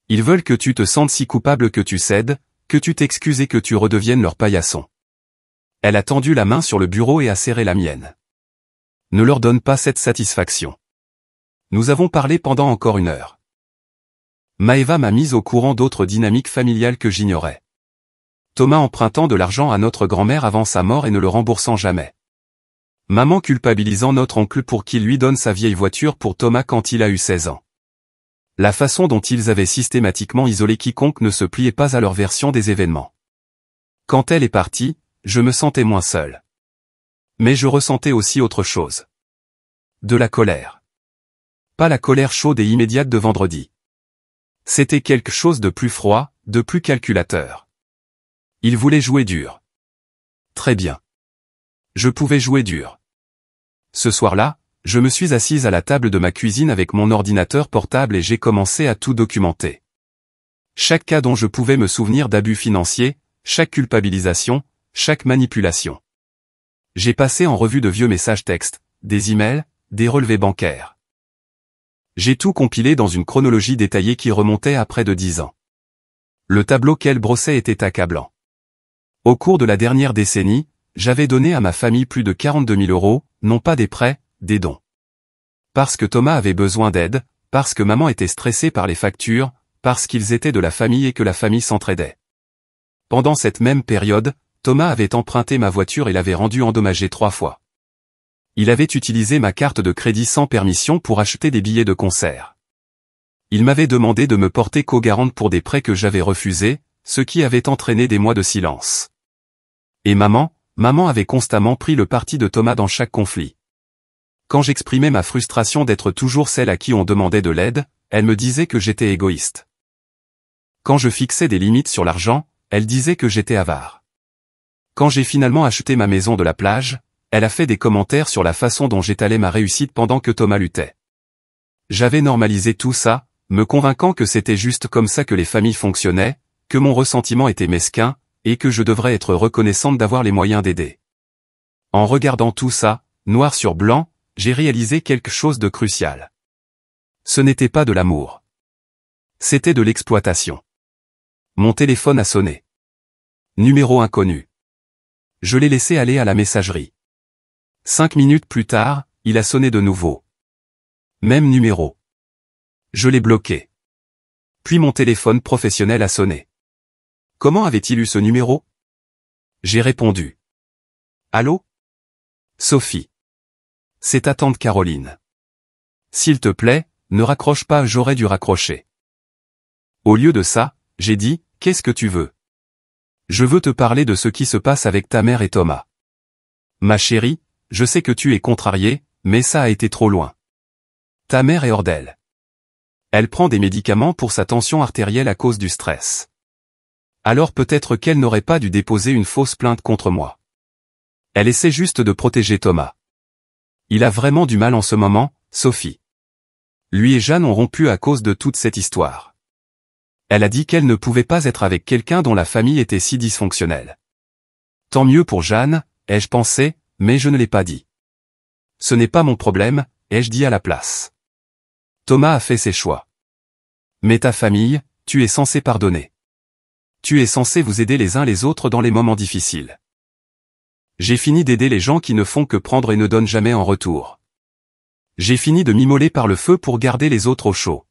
Ils veulent que tu te sentes si coupable que tu cèdes, que tu t'excuses et que tu redeviennes leur paillasson. Elle a tendu la main sur le bureau et a serré la mienne. Ne leur donne pas cette satisfaction. Nous avons parlé pendant encore 1 heure. Maeva m'a mise au courant d'autres dynamiques familiales que j'ignorais. Thomas empruntant de l'argent à notre grand-mère avant sa mort et ne le remboursant jamais. Maman culpabilisant notre oncle pour qu'il lui donne sa vieille voiture pour Thomas quand il a eu 16 ans. La façon dont ils avaient systématiquement isolé quiconque ne se pliait pas à leur version des événements. Quand elle est partie, je me sentais moins seul. Mais je ressentais aussi autre chose. De la colère. Pas la colère chaude et immédiate de vendredi. C'était quelque chose de plus froid, de plus calculateur. Il voulait jouer dur. Très bien. Je pouvais jouer dur. Ce soir-là, je me suis assise à la table de ma cuisine avec mon ordinateur portable et j'ai commencé à tout documenter. Chaque cas dont je pouvais me souvenir d'abus financiers, chaque culpabilisation, chaque manipulation. J'ai passé en revue de vieux messages textes, des emails, des relevés bancaires. J'ai tout compilé dans une chronologie détaillée qui remontait à près de 10 ans. Le tableau qu'elle brossait était accablant. Au cours de la dernière décennie, j'avais donné à ma famille plus de 42 000 €, non pas des prêts, des dons. Parce que Thomas avait besoin d'aide, parce que maman était stressée par les factures, parce qu'ils étaient de la famille et que la famille s'entraidait. Pendant cette même période, Thomas avait emprunté ma voiture et l'avait rendue endommagée 3 fois. Il avait utilisé ma carte de crédit sans permission pour acheter des billets de concert. Il m'avait demandé de me porter co-garante pour des prêts que j'avais refusés, ce qui avait entraîné des mois de silence. Et maman avait constamment pris le parti de Thomas dans chaque conflit. Quand j'exprimais ma frustration d'être toujours celle à qui on demandait de l'aide, elle me disait que j'étais égoïste. Quand je fixais des limites sur l'argent, elle disait que j'étais avare. Quand j'ai finalement acheté ma maison de la plage, elle a fait des commentaires sur la façon dont j'étalais ma réussite pendant que Thomas luttait. J'avais normalisé tout ça, me convainquant que c'était juste comme ça que les familles fonctionnaient, que mon ressentiment était mesquin, et que je devrais être reconnaissante d'avoir les moyens d'aider. En regardant tout ça, noir sur blanc, j'ai réalisé quelque chose de crucial. Ce n'était pas de l'amour. C'était de l'exploitation. Mon téléphone a sonné. Numéro inconnu. Je l'ai laissé aller à la messagerie. 5 minutes plus tard, il a sonné de nouveau. Même numéro. Je l'ai bloqué. Puis mon téléphone professionnel a sonné. Comment avait-il eu ce numéro? J'ai répondu. Allô? Sophie. C'est ta tante Caroline. S'il te plaît, ne raccroche pas, j'aurais dû raccrocher. Au lieu de ça, j'ai dit, qu'est-ce que tu veux? Je veux te parler de ce qui se passe avec ta mère et Thomas. Ma chérie, je sais que tu es contrariée, mais ça a été trop loin. Ta mère est hors d'elle. Elle prend des médicaments pour sa tension artérielle à cause du stress. Alors peut-être qu'elle n'aurait pas dû déposer une fausse plainte contre moi. Elle essaie juste de protéger Thomas. Il a vraiment du mal en ce moment, Sophie. Lui et Jeanne ont rompu à cause de toute cette histoire. Elle a dit qu'elle ne pouvait pas être avec quelqu'un dont la famille était si dysfonctionnelle. Tant mieux pour Jeanne, ai-je pensé, mais je ne l'ai pas dit. Ce n'est pas mon problème, ai-je dit à la place. Thomas a fait ses choix. Mais ta famille, tu es censé pardonner. Tu es censé vous aider les uns les autres dans les moments difficiles. J'ai fini d'aider les gens qui ne font que prendre et ne donnent jamais en retour. J'ai fini de m'immoler par le feu pour garder les autres au chaud.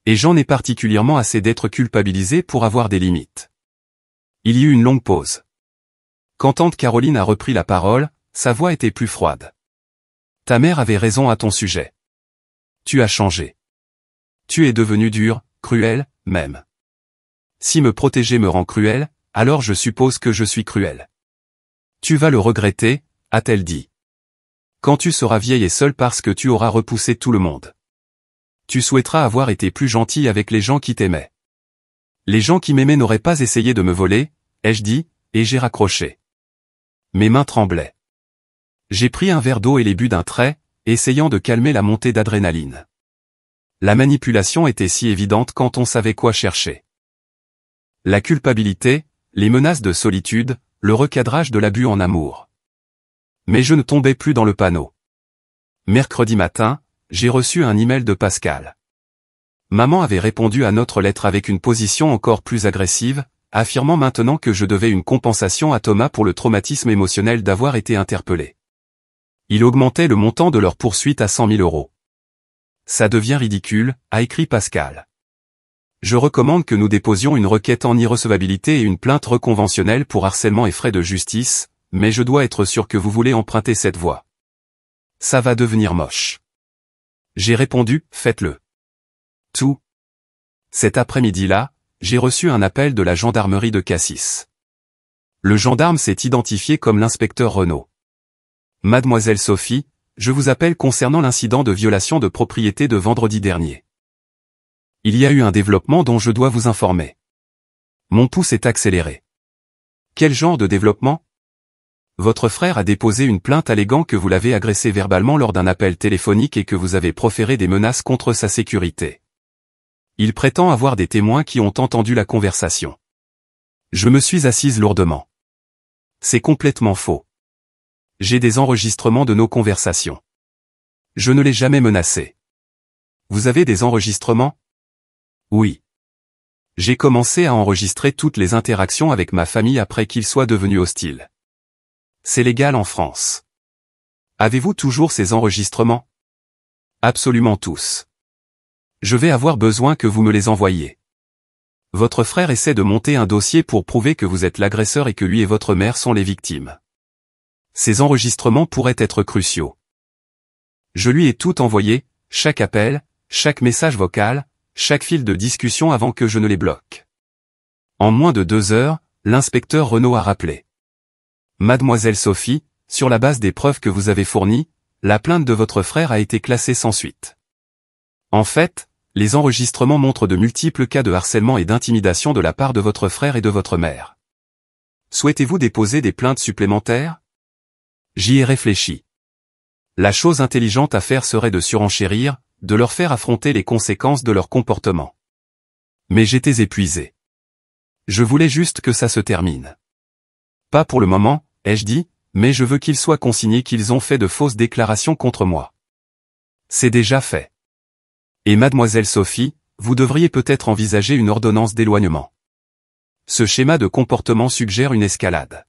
Et j'en ai particulièrement assez d'être culpabilisé pour avoir des limites. Il y eut une longue pause. Quand tante Caroline a repris la parole, sa voix était plus froide. Ta mère avait raison à ton sujet. Tu as changé. Tu es devenu dur, cruel, même. Si me protéger me rend cruel, alors je suppose que je suis cruel. Tu vas le regretter, a-t-elle dit. Quand tu seras vieille et seule parce que tu auras repoussé tout le monde. Tu souhaiteras avoir été plus gentil avec les gens qui t'aimaient. Les gens qui m'aimaient n'auraient pas essayé de me voler, ai-je dit, et j'ai raccroché. Mes mains tremblaient. J'ai pris un verre d'eau et les bu d'un trait, essayant de calmer la montée d'adrénaline. La manipulation était si évidente quand on savait quoi chercher. La culpabilité, les menaces de solitude, le recadrage de l'abus en amour. Mais je ne tombais plus dans le panneau. Mercredi matin, j'ai reçu un email de Pascal. Maman avait répondu à notre lettre avec une position encore plus agressive, affirmant maintenant que je devais une compensation à Thomas pour le traumatisme émotionnel d'avoir été interpellé. Il augmentait le montant de leur poursuite à 100 000 €. Ça devient ridicule, a écrit Pascal. Je recommande que nous déposions une requête en irrecevabilité et une plainte reconventionnelle pour harcèlement et frais de justice, mais je dois être sûr que vous voulez emprunter cette voie. Ça va devenir moche. J'ai répondu, faites-le. Tout. Cet après-midi-là, j'ai reçu un appel de la gendarmerie de Cassis. Le gendarme s'est identifié comme l'inspecteur Renaud. Mademoiselle Sophie, je vous appelle concernant l'incident de violation de propriété de vendredi dernier. Il y a eu un développement dont je dois vous informer. Mon pouls s'est accéléré. Quel genre de développement? Votre frère a déposé une plainte alléguant que vous l'avez agressé verbalement lors d'un appel téléphonique et que vous avez proféré des menaces contre sa sécurité. Il prétend avoir des témoins qui ont entendu la conversation. Je me suis assise lourdement. C'est complètement faux. J'ai des enregistrements de nos conversations. Je ne l'ai jamais menacé. Vous avez des enregistrements? Oui. J'ai commencé à enregistrer toutes les interactions avec ma famille après qu'ils soient devenus hostiles. C'est légal en France. Avez-vous toujours ces enregistrements? Absolument tous. Je vais avoir besoin que vous me les envoyiez. Votre frère essaie de monter un dossier pour prouver que vous êtes l'agresseur et que lui et votre mère sont les victimes. Ces enregistrements pourraient être cruciaux. Je lui ai tout envoyé, chaque appel, chaque message vocal, chaque fil de discussion avant que je ne les bloque. En moins de 2 heures, l'inspecteur Renaud a rappelé. Mademoiselle Sophie, sur la base des preuves que vous avez fournies, la plainte de votre frère a été classée sans suite. En fait, les enregistrements montrent de multiples cas de harcèlement et d'intimidation de la part de votre frère et de votre mère. Souhaitez-vous déposer des plaintes supplémentaires? J'y ai réfléchi. La chose intelligente à faire serait de surenchérir, de leur faire affronter les conséquences de leur comportement. Mais j'étais épuisé. Je voulais juste que ça se termine. Pas pour le moment, ai-je dit, mais je veux qu'il soit consigné qu'ils ont fait de fausses déclarations contre moi. C'est déjà fait. Et mademoiselle Sophie, vous devriez peut-être envisager une ordonnance d'éloignement. Ce schéma de comportement suggère une escalade.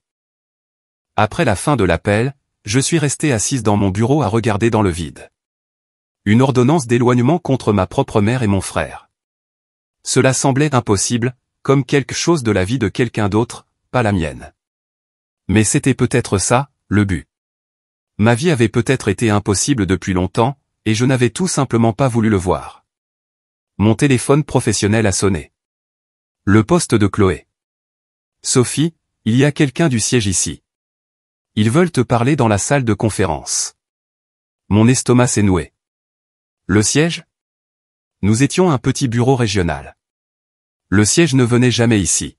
Après la fin de l'appel, je suis resté assise dans mon bureau à regarder dans le vide. Une ordonnance d'éloignement contre ma propre mère et mon frère. Cela semblait impossible, comme quelque chose de la vie de quelqu'un d'autre, pas la mienne. Mais c'était peut-être ça, le but. Ma vie avait peut-être été impossible depuis longtemps, et je n'avais tout simplement pas voulu le voir. Mon téléphone professionnel a sonné. Le poste de Chloé. Sophie, il y a quelqu'un du siège ici. Ils veulent te parler dans la salle de conférence. Mon estomac s'est noué. Le siège? Nous étions un petit bureau régional. Le siège ne venait jamais ici.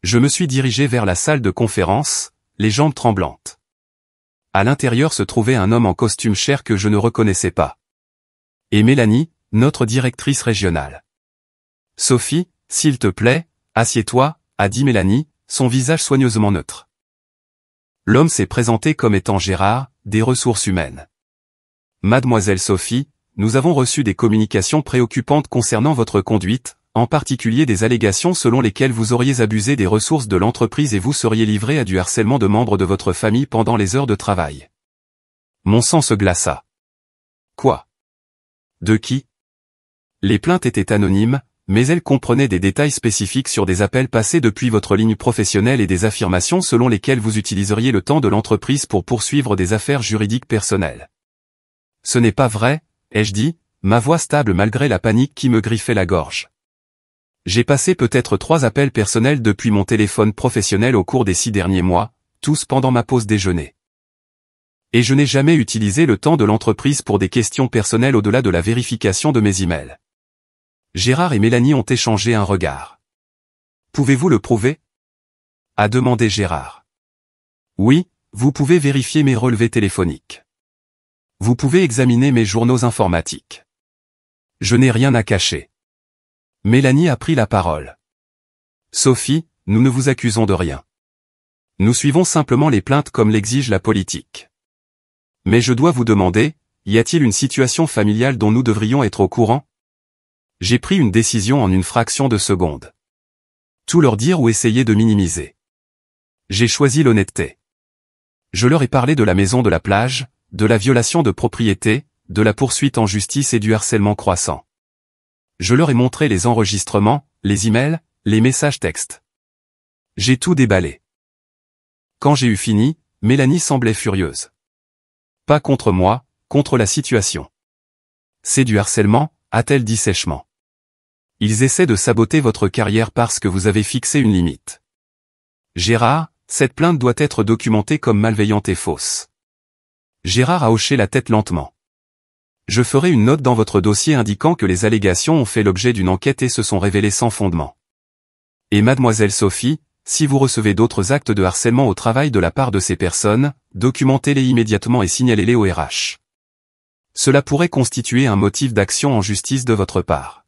Je me suis dirigé vers la salle de conférence, les jambes tremblantes. À l'intérieur se trouvait un homme en costume cher que je ne reconnaissais pas. Et Mélanie, notre directrice régionale. Sophie, s'il te plaît, assieds-toi, a dit Mélanie, son visage soigneusement neutre. L'homme s'est présenté comme étant Gérard, des ressources humaines. Mademoiselle Sophie, nous avons reçu des communications préoccupantes concernant votre conduite, en particulier des allégations selon lesquelles vous auriez abusé des ressources de l'entreprise et vous seriez livré à du harcèlement de membres de votre famille pendant les heures de travail. Mon sang se glaça. Quoi? De qui? Les plaintes étaient anonymes, mais elles comprenaient des détails spécifiques sur des appels passés depuis votre ligne professionnelle et des affirmations selon lesquelles vous utiliseriez le temps de l'entreprise pour poursuivre des affaires juridiques personnelles. Ce n'est pas vrai, ai-je dit, ma voix stable malgré la panique qui me griffait la gorge. J'ai passé peut-être 3 appels personnels depuis mon téléphone professionnel au cours des 6 derniers mois, tous pendant ma pause déjeuner. Et je n'ai jamais utilisé le temps de l'entreprise pour des questions personnelles au-delà de la vérification de mes emails. Gérard et Mélanie ont échangé un regard. Pouvez-vous le prouver? A demandé Gérard. Oui, vous pouvez vérifier mes relevés téléphoniques. Vous pouvez examiner mes journaux informatiques. Je n'ai rien à cacher. Mélanie a pris la parole. Sophie, nous ne vous accusons de rien. Nous suivons simplement les plaintes comme l'exige la politique. Mais je dois vous demander, y a-t-il une situation familiale dont nous devrions être au courant? J'ai pris une décision en une fraction de seconde. Tout leur dire ou essayer de minimiser. J'ai choisi l'honnêteté. Je leur ai parlé de la maison de la plage, de la violation de propriété, de la poursuite en justice et du harcèlement croissant. Je leur ai montré les enregistrements, les emails, les messages textes. J'ai tout déballé. Quand j'ai eu fini, Mélanie semblait furieuse. Pas contre moi, contre la situation. C'est du harcèlement, a-t-elle dit sèchement. Ils essaient de saboter votre carrière parce que vous avez fixé une limite. Gérard, cette plainte doit être documentée comme malveillante et fausse. Gérard a hoché la tête lentement. Je ferai une note dans votre dossier indiquant que les allégations ont fait l'objet d'une enquête et se sont révélées sans fondement. Et mademoiselle Sophie, si vous recevez d'autres actes de harcèlement au travail de la part de ces personnes, documentez-les immédiatement et signalez-les au RH. Cela pourrait constituer un motif d'action en justice de votre part.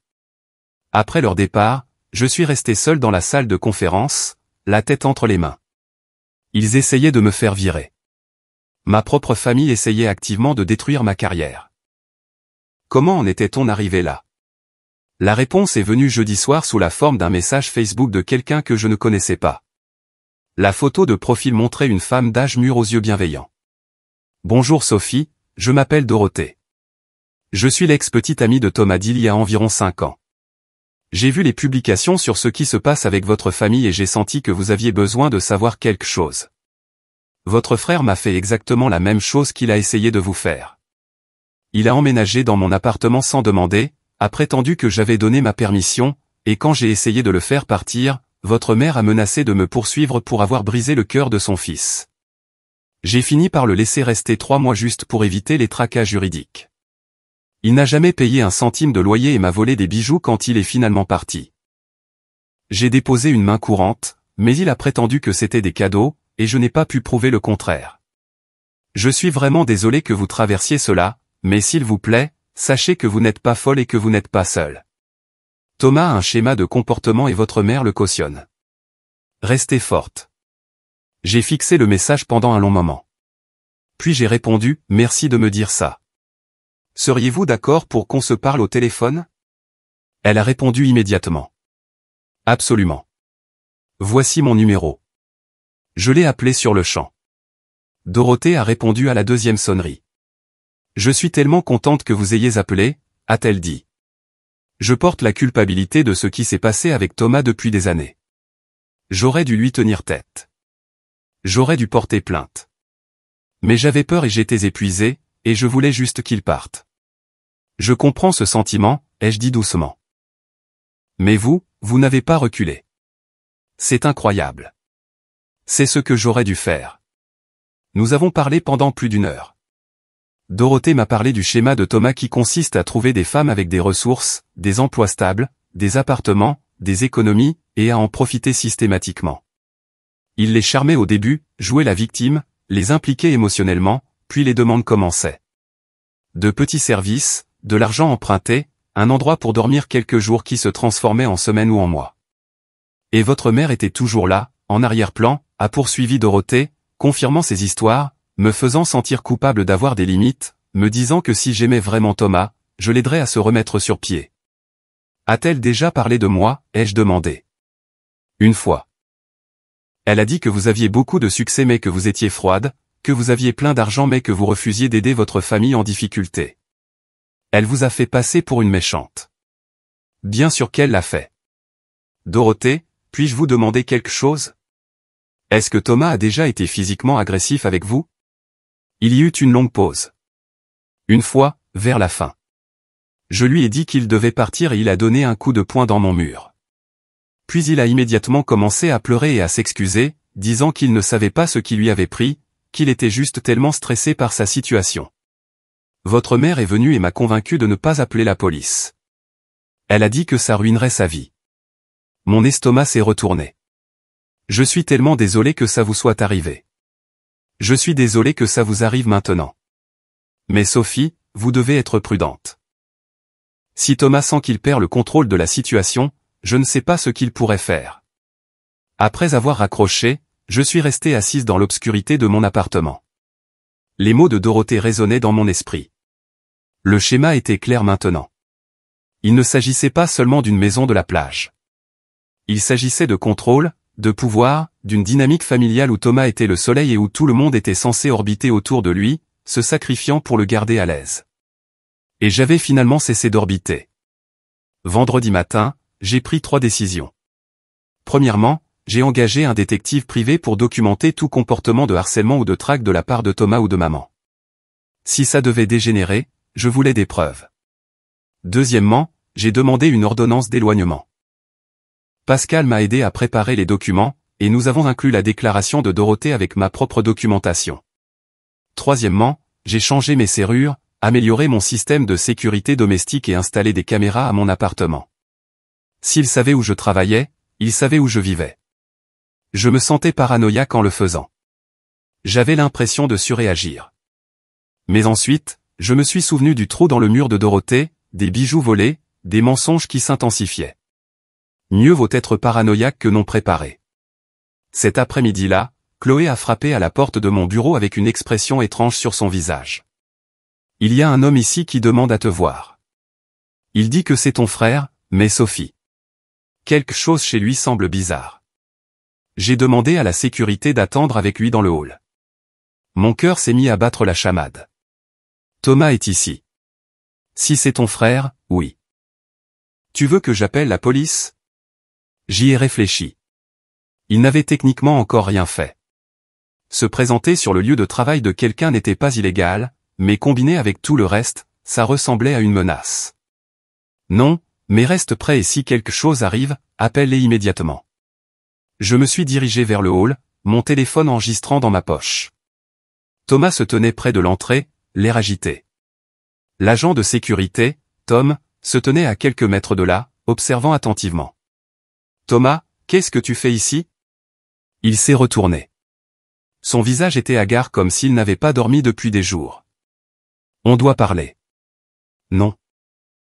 Après leur départ, je suis resté seul dans la salle de conférence, la tête entre les mains. Ils essayaient de me faire virer. Ma propre famille essayait activement de détruire ma carrière. Comment en était-on arrivé là? La réponse est venue jeudi soir sous la forme d'un message Facebook de quelqu'un que je ne connaissais pas. La photo de profil montrait une femme d'âge mûr aux yeux bienveillants. Bonjour Sophie, je m'appelle Dorothée. Je suis l'ex-petite amie de Thomas d'il y a environ 5 ans. J'ai vu les publications sur ce qui se passe avec votre famille et j'ai senti que vous aviez besoin de savoir quelque chose. Votre frère m'a fait exactement la même chose qu'il a essayé de vous faire. Il a emménagé dans mon appartement sans demander, a prétendu que j'avais donné ma permission, et quand j'ai essayé de le faire partir, votre mère a menacé de me poursuivre pour avoir brisé le cœur de son fils. J'ai fini par le laisser rester 3 mois juste pour éviter les tracas juridiques. Il n'a jamais payé un centime de loyer et m'a volé des bijoux quand il est finalement parti. J'ai déposé une main courante, mais il a prétendu que c'était des cadeaux, et je n'ai pas pu prouver le contraire. Je suis vraiment désolé que vous traversiez cela, mais s'il vous plaît, sachez que vous n'êtes pas folle et que vous n'êtes pas seule. Thomas a un schéma de comportement et votre mère le cautionne. Restez forte. J'ai fixé le message pendant un long moment. Puis j'ai répondu, merci de me dire ça. Seriez-vous d'accord pour qu'on se parle au téléphone? Elle a répondu immédiatement. Absolument. Voici mon numéro. Je l'ai appelé sur le champ. Dorothée a répondu à la deuxième sonnerie. Je suis tellement contente que vous ayez appelé, a-t-elle dit. Je porte la culpabilité de ce qui s'est passé avec Thomas depuis des années. J'aurais dû lui tenir tête. J'aurais dû porter plainte. Mais j'avais peur et j'étais épuisée, et je voulais juste qu'il parte. Je comprends ce sentiment, ai-je dit doucement. Mais vous n'avez pas reculé. C'est incroyable. C'est ce que j'aurais dû faire. Nous avons parlé pendant plus d'1 heure. Dorothée m'a parlé du schéma de Thomas qui consiste à trouver des femmes avec des ressources, des emplois stables, des appartements, des économies, et à en profiter systématiquement. Il les charmait au début, jouait la victime, les impliquait émotionnellement, puis les demandes commençaient. De petits services, de l'argent emprunté, un endroit pour dormir quelques jours qui se transformait en semaines ou en mois. Et votre mère était toujours là, en arrière-plan, a poursuivi Dorothée, confirmant ses histoires, me faisant sentir coupable d'avoir des limites, me disant que si j'aimais vraiment Thomas, je l'aiderais à se remettre sur pied. A-t-elle déjà parlé de moi, ai-je demandé. Une fois. Elle a dit que vous aviez beaucoup de succès mais que vous étiez froide, que vous aviez plein d'argent mais que vous refusiez d'aider votre famille en difficulté. Elle vous a fait passer pour une méchante. Bien sûr qu'elle l'a fait. Dorothée, puis-je vous demander quelque chose? Est-ce que Thomas a déjà été physiquement agressif avec vous? Il y eut une longue pause. Une fois, vers la fin. Je lui ai dit qu'il devait partir et il a donné un coup de poing dans mon mur. Puis il a immédiatement commencé à pleurer et à s'excuser, disant qu'il ne savait pas ce qui lui avait pris, qu'il était juste tellement stressé par sa situation. Votre mère est venue et m'a convaincu de ne pas appeler la police. Elle a dit que ça ruinerait sa vie. Mon estomac s'est retourné. Je suis tellement désolé que ça vous soit arrivé. Je suis désolé que ça vous arrive maintenant. Mais Sophie, vous devez être prudente. Si Thomas sent qu'il perd le contrôle de la situation, je ne sais pas ce qu'il pourrait faire. Après avoir raccroché, je suis restée assise dans l'obscurité de mon appartement. Les mots de Dorothée résonnaient dans mon esprit. Le schéma était clair maintenant. Il ne s'agissait pas seulement d'une maison de la plage. Il s'agissait de contrôle, de pouvoir, d'une dynamique familiale où Thomas était le soleil et où tout le monde était censé orbiter autour de lui, se sacrifiant pour le garder à l'aise. Et j'avais finalement cessé d'orbiter. Vendredi matin, j'ai pris 3 décisions. Premièrement, j'ai engagé un détective privé pour documenter tout comportement de harcèlement ou de traque de la part de Thomas ou de maman. Si ça devait dégénérer, je voulais des preuves. Deuxièmement, j'ai demandé une ordonnance d'éloignement. Pascal m'a aidé à préparer les documents, et nous avons inclus la déclaration de Dorothée avec ma propre documentation. Troisièmement, j'ai changé mes serrures, amélioré mon système de sécurité domestique et installé des caméras à mon appartement. S'il savait où je travaillais, il savait où je vivais. Je me sentais paranoïaque en le faisant. J'avais l'impression de surréagir. Mais ensuite, je me suis souvenu du trou dans le mur de Dorothée, des bijoux volés, des mensonges qui s'intensifiaient. Mieux vaut être paranoïaque que non préparé. Cet après-midi-là, Chloé a frappé à la porte de mon bureau avec une expression étrange sur son visage. Il y a un homme ici qui demande à te voir. Il dit que c'est ton frère, mais Sophie. Quelque chose chez lui semble bizarre. J'ai demandé à la sécurité d'attendre avec lui dans le hall. Mon cœur s'est mis à battre la chamade. Thomas est ici. Si c'est ton frère, oui. Tu veux que j'appelle la police? J'y ai réfléchi. Il n'avait techniquement encore rien fait. Se présenter sur le lieu de travail de quelqu'un n'était pas illégal, mais combiné avec tout le reste, ça ressemblait à une menace. Non, mais reste prêt et si quelque chose arrive, appelle-les immédiatement. Je me suis dirigé vers le hall, mon téléphone enregistrant dans ma poche. Thomas se tenait près de l'entrée, l'air agité. L'agent de sécurité, Tom, se tenait à quelques mètres de là, observant attentivement. Thomas, qu'est-ce que tu fais ici? Il s'est retourné. Son visage était hagard comme s'il n'avait pas dormi depuis des jours. On doit parler. Non.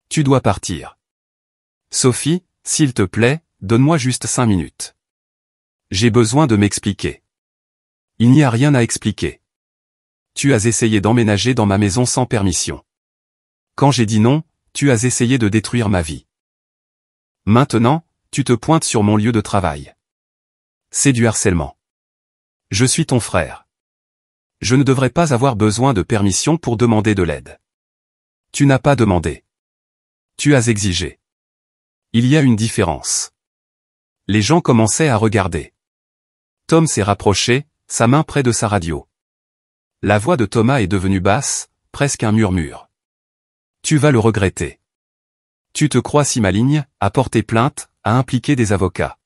Tu dois partir. Sophie, s'il te plaît, donne-moi juste 5 minutes. J'ai besoin de m'expliquer. Il n'y a rien à expliquer. Tu as essayé d'emménager dans ma maison sans permission. Quand j'ai dit non, tu as essayé de détruire ma vie. Maintenant, tu te pointes sur mon lieu de travail. C'est du harcèlement. Je suis ton frère. Je ne devrais pas avoir besoin de permission pour demander de l'aide. Tu n'as pas demandé. Tu as exigé. Il y a une différence. Les gens commençaient à regarder. Tom s'est rapproché, sa main près de sa radio. La voix de Thomas est devenue basse, presque un murmure. Tu vas le regretter. Tu te crois si maligne, à porter plainte, à impliquer des avocats.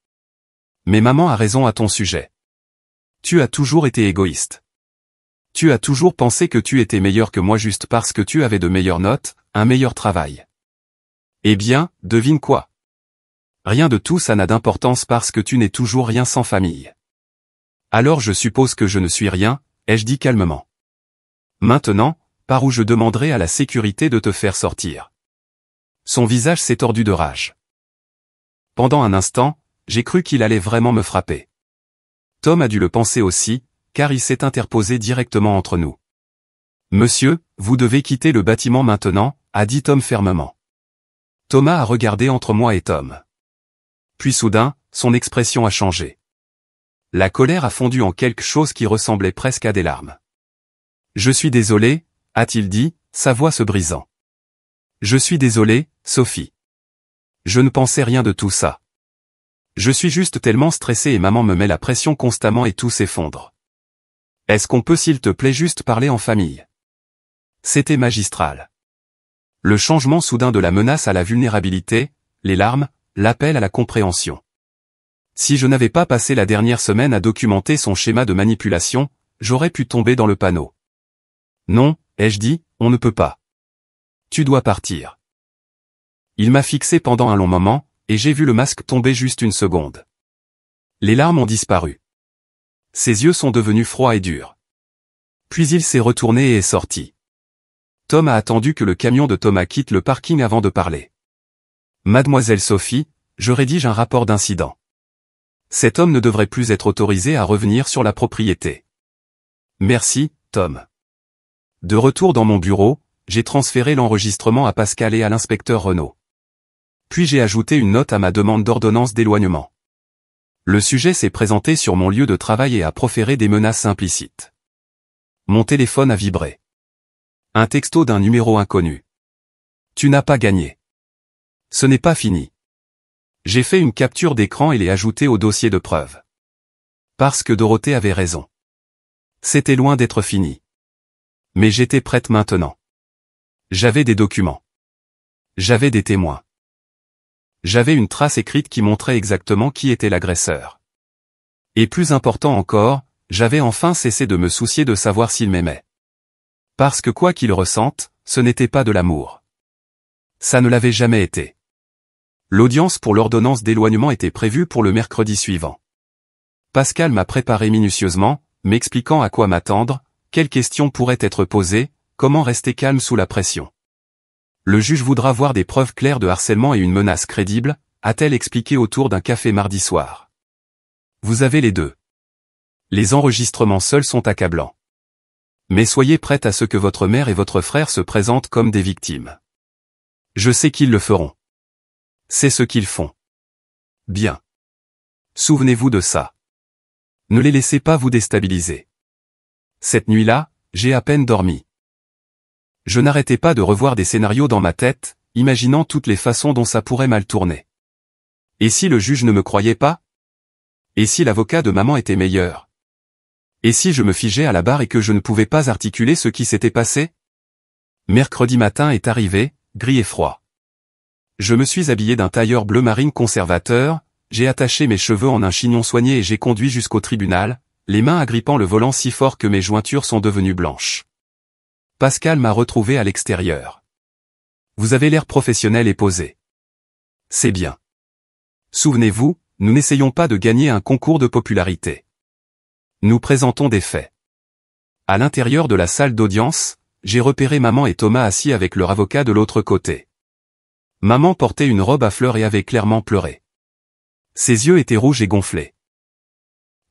Mais maman a raison à ton sujet. Tu as toujours été égoïste. Tu as toujours pensé que tu étais meilleur que moi juste parce que tu avais de meilleures notes, un meilleur travail. Eh bien, devine quoi? Rien de tout ça n'a d'importance parce que tu n'es toujours rien sans famille. Alors je suppose que je ne suis rien, ai-je dit calmement. Maintenant, par où je demanderai à la sécurité de te faire sortir. Son visage s'est tordu de rage. Pendant un instant, j'ai cru qu'il allait vraiment me frapper. Tom a dû le penser aussi, car il s'est interposé directement entre nous. Monsieur, vous devez quitter le bâtiment maintenant, a dit Tom fermement. Thomas a regardé entre moi et Tom. Puis soudain, son expression a changé. La colère a fondu en quelque chose qui ressemblait presque à des larmes. Je suis désolé, a-t-il dit, sa voix se brisant. Je suis désolé, Sophie. Je ne pensais rien de tout ça. Je suis juste tellement stressé et maman me met la pression constamment et tout s'effondre. Est-ce qu'on peut s'il te plaît juste parler en famille? C'était magistral. Le changement soudain de la menace à la vulnérabilité, les larmes, l'appel à la compréhension. Si je n'avais pas passé la dernière semaine à documenter son schéma de manipulation, j'aurais pu tomber dans le panneau. Non, ai-je dit, on ne peut pas. Tu dois partir. Il m'a fixé pendant un long moment, et j'ai vu le masque tomber juste une seconde. Les larmes ont disparu. Ses yeux sont devenus froids et durs. Puis il s'est retourné et est sorti. Tom a attendu que le camion de Thomas quitte le parking avant de parler. Mademoiselle Sophie, je rédige un rapport d'incident. Cet homme ne devrait plus être autorisé à revenir sur la propriété. Merci, Tom. De retour dans mon bureau, j'ai transféré l'enregistrement à Pascal et à l'inspecteur Renaud. Puis j'ai ajouté une note à ma demande d'ordonnance d'éloignement. Le sujet s'est présenté sur mon lieu de travail et a proféré des menaces implicites. Mon téléphone a vibré. Un texto d'un numéro inconnu. Tu n'as pas gagné. Ce n'est pas fini. J'ai fait une capture d'écran et l'ai ajoutée au dossier de preuve. Parce que Dorothée avait raison. C'était loin d'être fini. Mais j'étais prête maintenant. J'avais des documents. J'avais des témoins. J'avais une trace écrite qui montrait exactement qui était l'agresseur. Et plus important encore, j'avais enfin cessé de me soucier de savoir s'il m'aimait. Parce que quoi qu'il ressente, ce n'était pas de l'amour. Ça ne l'avait jamais été. L'audience pour l'ordonnance d'éloignement était prévue pour le mercredi suivant. Pascal m'a préparé minutieusement, m'expliquant à quoi m'attendre, quelles questions pourraient être posées, comment rester calme sous la pression. Le juge voudra voir des preuves claires de harcèlement et une menace crédible, a-t-elle expliqué autour d'un café mardi soir. Vous avez les deux. Les enregistrements seuls sont accablants. Mais soyez prête à ce que votre mère et votre frère se présentent comme des victimes. Je sais qu'ils le feront. C'est ce qu'ils font. Bien. Souvenez-vous de ça. Ne les laissez pas vous déstabiliser. Cette nuit-là, j'ai à peine dormi. Je n'arrêtais pas de revoir des scénarios dans ma tête, imaginant toutes les façons dont ça pourrait mal tourner. Et si le juge ne me croyait pas? Et si l'avocat de maman était meilleur? Et si je me figeais à la barre et que je ne pouvais pas articuler ce qui s'était passé? Mercredi matin est arrivé, gris et froid. Je me suis habillé d'un tailleur bleu marine conservateur, j'ai attaché mes cheveux en un chignon soigné et j'ai conduit jusqu'au tribunal, les mains agrippant le volant si fort que mes jointures sont devenues blanches. Pascal m'a retrouvé à l'extérieur. Vous avez l'air professionnel et posé. C'est bien. Souvenez-vous, nous n'essayons pas de gagner un concours de popularité. Nous présentons des faits. À l'intérieur de la salle d'audience, j'ai repéré maman et Thomas assis avec leur avocat de l'autre côté. Maman portait une robe à fleurs et avait clairement pleuré. Ses yeux étaient rouges et gonflés.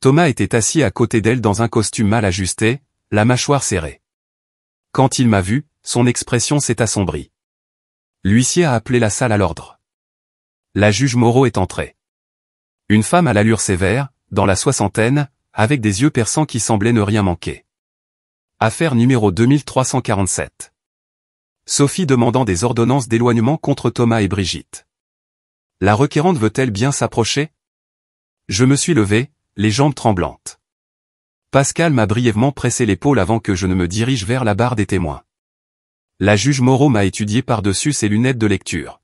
Thomas était assis à côté d'elle dans un costume mal ajusté, la mâchoire serrée. Quand il m'a vu, son expression s'est assombrie. L'huissier a appelé la salle à l'ordre. La juge Moreau est entrée. Une femme à l'allure sévère, dans la soixantaine, avec des yeux perçants qui semblaient ne rien manquer. Affaire numéro 2347. Sophie demandant des ordonnances d'éloignement contre Thomas et Brigitte. La requérante veut-elle bien s'approcher? Je me suis levé, les jambes tremblantes. Pascal m'a brièvement pressé l'épaule avant que je ne me dirige vers la barre des témoins. La juge Moreau m'a étudié par-dessus ses lunettes de lecture.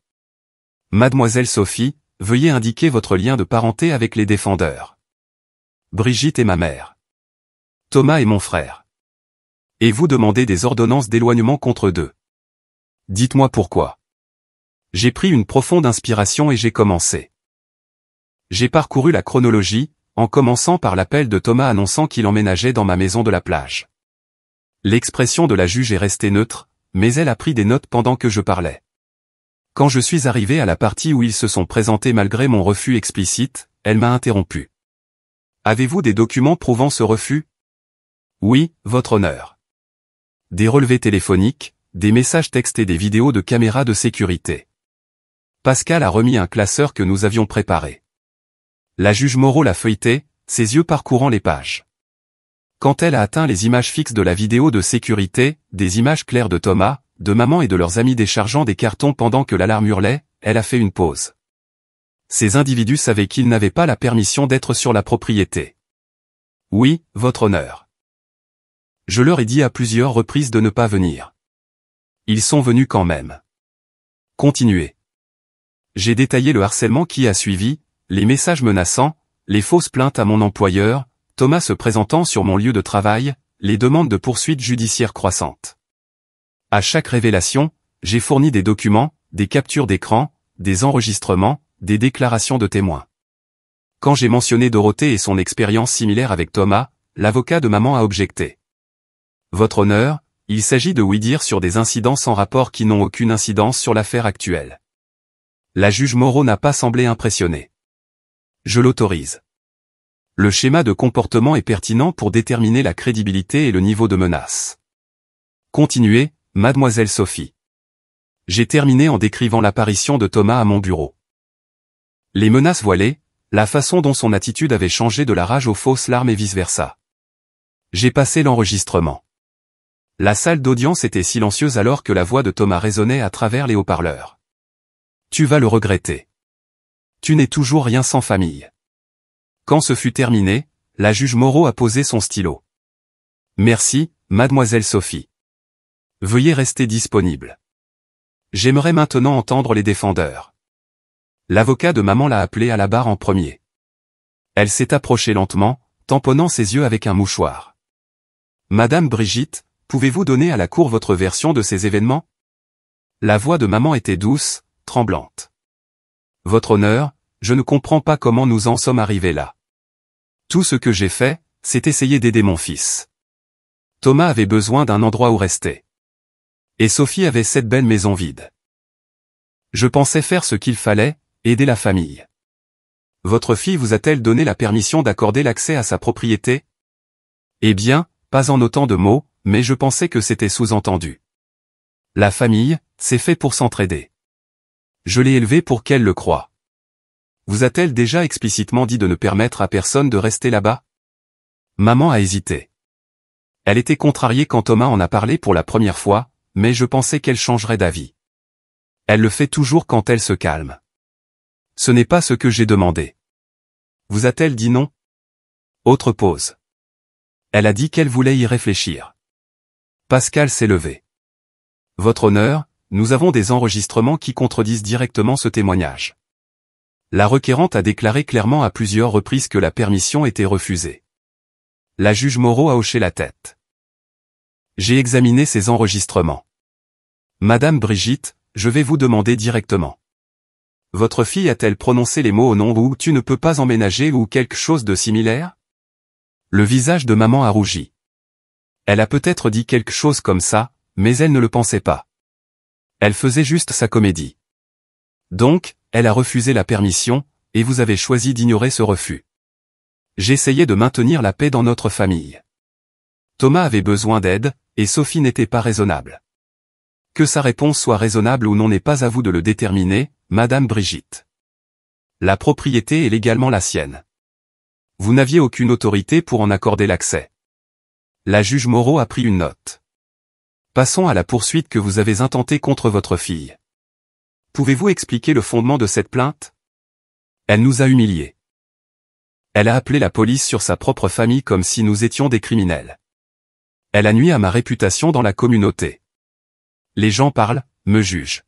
Mademoiselle Sophie, veuillez indiquer votre lien de parenté avec les défendeurs. Brigitte est ma mère. Thomas est mon frère. Et vous demandez des ordonnances d'éloignement contre deux. Dites-moi pourquoi. J'ai pris une profonde inspiration et j'ai commencé. J'ai parcouru la chronologie, en commençant par l'appel de Thomas annonçant qu'il emménageait dans ma maison de la plage. L'expression de la juge est restée neutre, mais elle a pris des notes pendant que je parlais. Quand je suis arrivé à la partie où ils se sont présentés malgré mon refus explicite, elle m'a interrompu. Avez-vous des documents prouvant ce refus? Oui, votre honneur. Des relevés téléphoniques, des messages textes et des vidéos de caméras de sécurité. Pascal a remis un classeur que nous avions préparé. La juge Moreau l'a feuilleté, ses yeux parcourant les pages. Quand elle a atteint les images fixes de la vidéo de sécurité, des images claires de Thomas, de maman et de leurs amis déchargeant des cartons pendant que l'alarme hurlait, elle a fait une pause. Ces individus savaient qu'ils n'avaient pas la permission d'être sur la propriété. Oui, votre honneur. Je leur ai dit à plusieurs reprises de ne pas venir. Ils sont venus quand même. Continuez. J'ai détaillé le harcèlement qui a suivi, les messages menaçants, les fausses plaintes à mon employeur, Thomas se présentant sur mon lieu de travail, les demandes de poursuites judiciaires croissantes. À chaque révélation, j'ai fourni des documents, des captures d'écran, des enregistrements, des déclarations de témoins. Quand j'ai mentionné Dorothée et son expérience similaire avec Thomas, l'avocat de maman a objecté. Votre honneur, il s'agit de oui-dire sur des incidents sans rapport qui n'ont aucune incidence sur l'affaire actuelle. La juge Moreau n'a pas semblé impressionnée. Je l'autorise. Le schéma de comportement est pertinent pour déterminer la crédibilité et le niveau de menace. Continuez, mademoiselle Sophie. J'ai terminé en décrivant l'apparition de Thomas à mon bureau. Les menaces voilées, la façon dont son attitude avait changé de la rage aux fausses larmes et vice-versa. J'ai passé l'enregistrement. La salle d'audience était silencieuse alors que la voix de Thomas résonnait à travers les haut-parleurs. Tu vas le regretter. Tu n'es toujours rien sans famille. Quand ce fut terminé, la juge Moreau a posé son stylo. Merci, mademoiselle Sophie. Veuillez rester disponible. J'aimerais maintenant entendre les défendeurs. L'avocat de maman l'a appelé à la barre en premier. Elle s'est approchée lentement, tamponnant ses yeux avec un mouchoir. Madame Brigitte, pouvez-vous donner à la cour votre version de ces événements? La voix de maman était douce, tremblante. Votre honneur, je ne comprends pas comment nous en sommes arrivés là. Tout ce que j'ai fait, c'est essayer d'aider mon fils. Thomas avait besoin d'un endroit où rester. Et Sophie avait cette belle maison vide. Je pensais faire ce qu'il fallait, aider la famille. Votre fille vous a-t-elle donné la permission d'accorder l'accès à sa propriété? Eh bien, pas en autant de mots, mais je pensais que c'était sous-entendu. La famille, c'est fait pour s'entraider. Je l'ai élevée pour qu'elle le croie. Vous a-t-elle déjà explicitement dit de ne permettre à personne de rester là-bas? Maman a hésité. Elle était contrariée quand Thomas en a parlé pour la première fois, mais je pensais qu'elle changerait d'avis. Elle le fait toujours quand elle se calme. Ce n'est pas ce que j'ai demandé. Vous a-t-elle dit non? Autre pause. Elle a dit qu'elle voulait y réfléchir. Pascal s'est levé. Votre honneur, nous avons des enregistrements qui contredisent directement ce témoignage. La requérante a déclaré clairement à plusieurs reprises que la permission était refusée. La juge Moreau a hoché la tête. J'ai examiné ces enregistrements. Madame Brigitte, je vais vous demander directement. Votre fille a-t-elle prononcé les mots au nom ou tu ne peux pas emménager ou quelque chose de similaire? Le visage de maman a rougi. Elle a peut-être dit quelque chose comme ça, mais elle ne le pensait pas. Elle faisait juste sa comédie. Donc, elle a refusé la permission, et vous avez choisi d'ignorer ce refus. J'essayais de maintenir la paix dans notre famille. Thomas avait besoin d'aide, et Sophie n'était pas raisonnable. Que sa réponse soit raisonnable ou non n'est pas à vous de le déterminer, Madame Brigitte. La propriété est légalement la sienne. Vous n'aviez aucune autorité pour en accorder l'accès. La juge Moreau a pris une note. Passons à la poursuite que vous avez intentée contre votre fille. Pouvez-vous expliquer le fondement de cette plainte? Elle nous a humiliés. Elle a appelé la police sur sa propre famille comme si nous étions des criminels. Elle a nui à ma réputation dans la communauté. Les gens parlent, me jugent.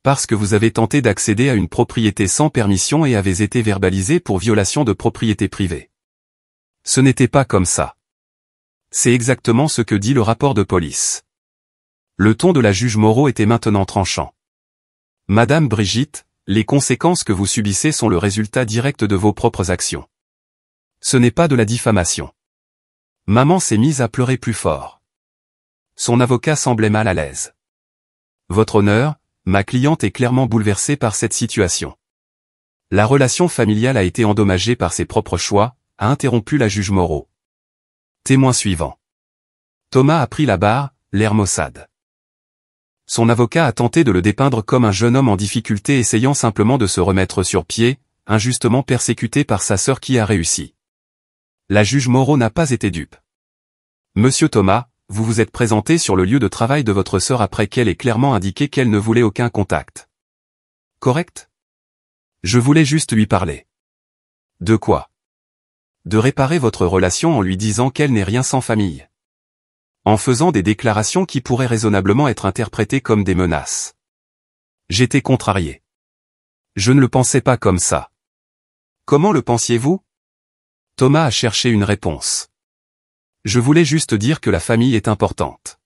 Parce que vous avez tenté d'accéder à une propriété sans permission et avez été verbalisé pour violation de propriété privée. Ce n'était pas comme ça. C'est exactement ce que dit le rapport de police. Le ton de la juge Moreau était maintenant tranchant. Madame Brigitte, les conséquences que vous subissez sont le résultat direct de vos propres actions. Ce n'est pas de la diffamation. Maman s'est mise à pleurer plus fort. Son avocat semblait mal à l'aise. Votre honneur, ma cliente est clairement bouleversée par cette situation. La relation familiale a été endommagée par ses propres choix, a interrompu la juge Moreau. Témoin suivant. Thomas a pris la barre, l'air maussade. Son avocat a tenté de le dépeindre comme un jeune homme en difficulté essayant simplement de se remettre sur pied, injustement persécuté par sa sœur qui a réussi. La juge Moreau n'a pas été dupe. Monsieur Thomas, vous vous êtes présenté sur le lieu de travail de votre sœur après qu'elle ait clairement indiqué qu'elle ne voulait aucun contact. Correct? Je voulais juste lui parler. De quoi? De réparer votre relation en lui disant qu'elle n'est rien sans famille. En faisant des déclarations qui pourraient raisonnablement être interprétées comme des menaces. J'étais contrarié. Je ne le pensais pas comme ça. Comment le pensiez-vous? Thomas a cherché une réponse. Je voulais juste dire que la famille est importante.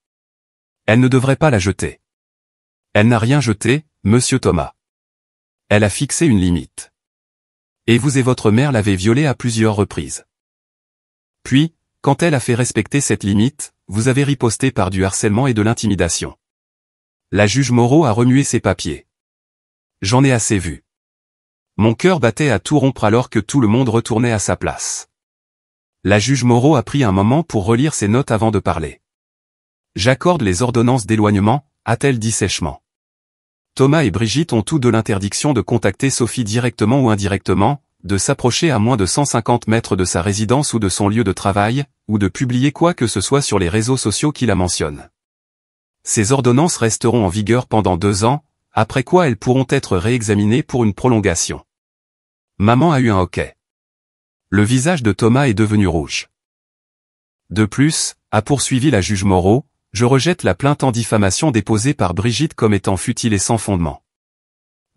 Elle ne devrait pas la jeter. Elle n'a rien jeté, monsieur Thomas. Elle a fixé une limite. Et vous et votre mère l'avez violée à plusieurs reprises. Puis, quand elle a fait respecter cette limite, vous avez riposté par du harcèlement et de l'intimidation. La juge Moreau a remué ses papiers. J'en ai assez vu. Mon cœur battait à tout rompre alors que tout le monde retournait à sa place. La juge Moreau a pris un moment pour relire ses notes avant de parler. J'accorde les ordonnances d'éloignement, a-t-elle dit sèchement. Thomas et Brigitte ont tous deux l'interdiction de contacter Sophie directement ou indirectement, de s'approcher à moins de 150 mètres de sa résidence ou de son lieu de travail, ou de publier quoi que ce soit sur les réseaux sociaux qui la mentionnent. Ces ordonnances resteront en vigueur pendant 2 ans, après quoi elles pourront être réexaminées pour une prolongation. Maman a eu un hoquet. Le visage de Thomas est devenu rouge. De plus, a poursuivi la juge Moreau, je rejette la plainte en diffamation déposée par Brigitte comme étant futile et sans fondement.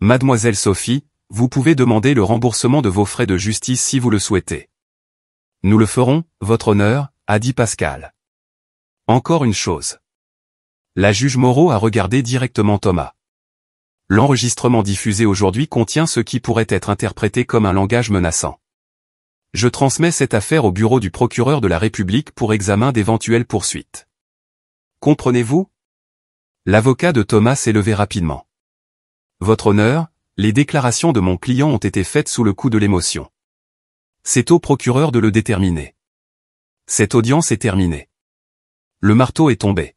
Mademoiselle Sophie, vous pouvez demander le remboursement de vos frais de justice si vous le souhaitez. Nous le ferons, votre honneur, a dit Pascal. Encore une chose. La juge Moreau a regardé directement Thomas. L'enregistrement diffusé aujourd'hui contient ce qui pourrait être interprété comme un langage menaçant. Je transmets cette affaire au bureau du procureur de la République pour examen d'éventuelles poursuites. Comprenez-vous? L'avocat de Thomas s'est levé rapidement. Votre honneur, les déclarations de mon client ont été faites sous le coup de l'émotion. C'est au procureur de le déterminer. Cette audience est terminée. Le marteau est tombé.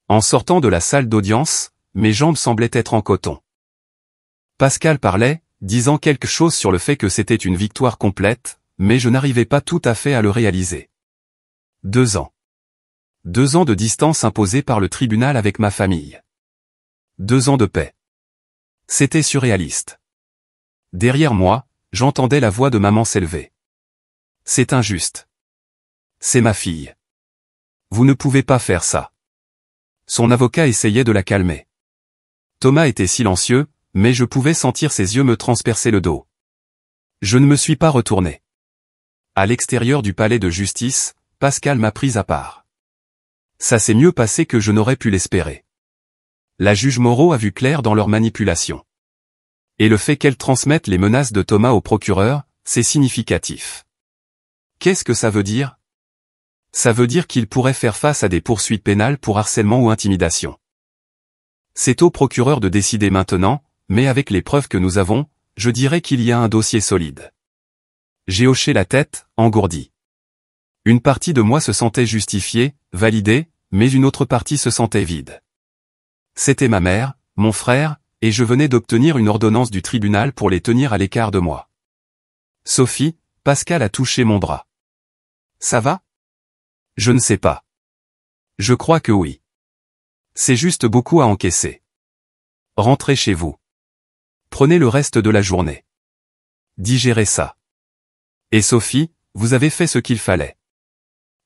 En sortant de la salle d'audience, mes jambes semblaient être en coton. Pascal parlait, disant quelque chose sur le fait que c'était une victoire complète, mais je n'arrivais pas tout à fait à le réaliser. 2 ans. 2 ans de distance imposée par le tribunal avec ma famille. 2 ans de paix. C'était surréaliste. Derrière moi, j'entendais la voix de maman s'élever. C'est injuste. C'est ma fille. Vous ne pouvez pas faire ça. Son avocat essayait de la calmer. Thomas était silencieux, mais je pouvais sentir ses yeux me transpercer le dos. Je ne me suis pas retourné. À l'extérieur du palais de justice, Pascal m'a pris à part. Ça s'est mieux passé que je n'aurais pu l'espérer. La juge Moreau a vu clair dans leur manipulation. Et le fait qu'elle transmette les menaces de Thomas au procureur, c'est significatif. Qu'est-ce que ça veut dire? Ça veut dire qu'il pourrait faire face à des poursuites pénales pour harcèlement ou intimidation. C'est au procureur de décider maintenant, mais avec les preuves que nous avons, je dirais qu'il y a un dossier solide. J'ai hoché la tête, engourdi. Une partie de moi se sentait justifiée, validée, mais une autre partie se sentait vide. C'était ma mère, mon frère, et je venais d'obtenir une ordonnance du tribunal pour les tenir à l'écart de moi. Sophie, Pascal a touché mon bras. Ça va? Je ne sais pas. Je crois que oui. C'est juste beaucoup à encaisser. Rentrez chez vous. Prenez le reste de la journée. Digérez ça. Et Sophie, vous avez fait ce qu'il fallait.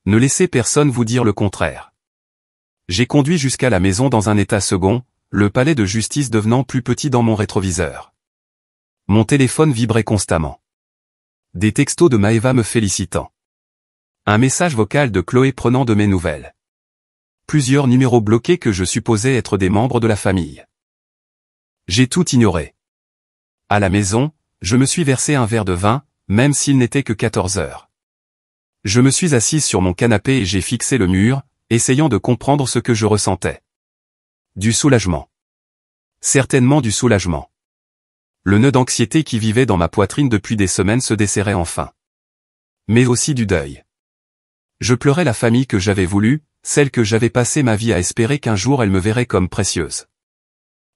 Ne laissez personne vous dire le contraire. J'ai conduit jusqu'à la maison dans un état second, le palais de justice devenant plus petit dans mon rétroviseur. Mon téléphone vibrait constamment. Des textos de Maëva me félicitant. Un message vocal de Chloé prenant de mes nouvelles. Plusieurs numéros bloqués que je supposais être des membres de la famille. J'ai tout ignoré. À la maison, je me suis versé un verre de vin, même s'il n'était que 14 heures. Je me suis assise sur mon canapé et j'ai fixé le mur, essayant de comprendre ce que je ressentais. Du soulagement. Certainement du soulagement. Le nœud d'anxiété qui vivait dans ma poitrine depuis des semaines se desserrait enfin. Mais aussi du deuil. Je pleurais la famille que j'avais voulu, celle que j'avais passé ma vie à espérer qu'un jour elle me verrait comme précieuse.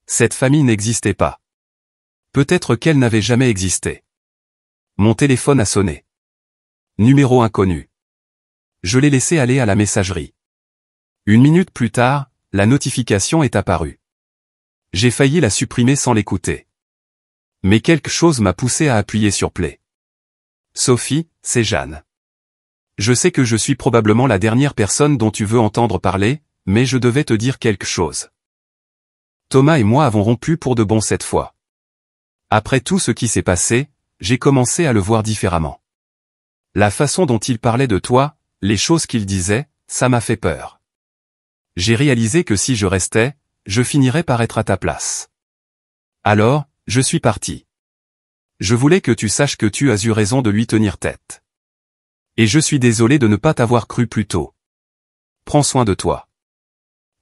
Cette famille n'existait pas. Peut-être qu'elle n'avait jamais existé. Mon téléphone a sonné. Numéro inconnu. Je l'ai laissé aller à la messagerie. 1 minute plus tard, la notification est apparue. J'ai failli la supprimer sans l'écouter. Mais quelque chose m'a poussé à appuyer sur play. Sophie, c'est Jeanne. Je sais que je suis probablement la dernière personne dont tu veux entendre parler, mais je devais te dire quelque chose. Thomas et moi avons rompu pour de bon cette fois. Après tout ce qui s'est passé, j'ai commencé à le voir différemment. La façon dont il parlait de toi, les choses qu'il disait, ça m'a fait peur. J'ai réalisé que si je restais, je finirais par être à ta place. Alors, je suis parti. Je voulais que tu saches que tu as eu raison de lui tenir tête. Et je suis désolé de ne pas t'avoir cru plus tôt. Prends soin de toi.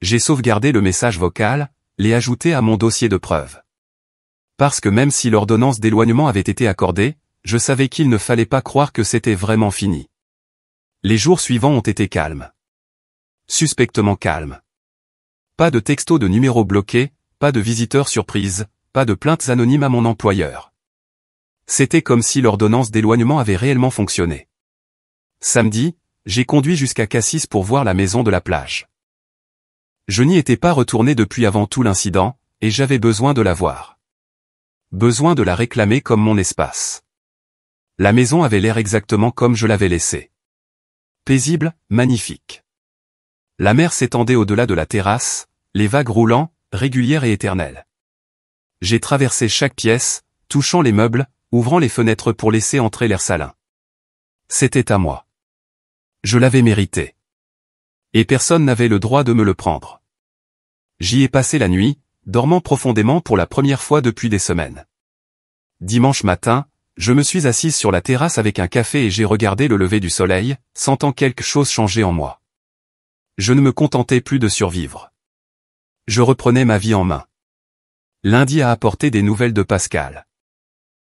J'ai sauvegardé le message vocal, l'ai ajouté à mon dossier de preuves. Parce que même si l'ordonnance d'éloignement avait été accordée, je savais qu'il ne fallait pas croire que c'était vraiment fini. Les jours suivants ont été calmes. Suspectement calmes. Pas de textos de numéros bloqués, pas de visiteurs surprises, pas de plaintes anonymes à mon employeur. C'était comme si l'ordonnance d'éloignement avait réellement fonctionné. Samedi, j'ai conduit jusqu'à Cassis pour voir la maison de la plage. Je n'y étais pas retourné depuis avant tout l'incident, et j'avais besoin de la voir. Besoin de la réclamer comme mon espace. La maison avait l'air exactement comme je l'avais laissée. Paisible, magnifique. La mer s'étendait au-delà de la terrasse, les vagues roulant, régulières et éternelles. J'ai traversé chaque pièce, touchant les meubles, ouvrant les fenêtres pour laisser entrer l'air salin. C'était à moi. Je l'avais mérité. Et personne n'avait le droit de me le prendre. J'y ai passé la nuit, dormant profondément pour la première fois depuis des semaines. Dimanche matin, je me suis assise sur la terrasse avec un café et j'ai regardé le lever du soleil, sentant quelque chose changer en moi. Je ne me contentais plus de survivre. Je reprenais ma vie en main. Lundi a apporté des nouvelles de Pascal.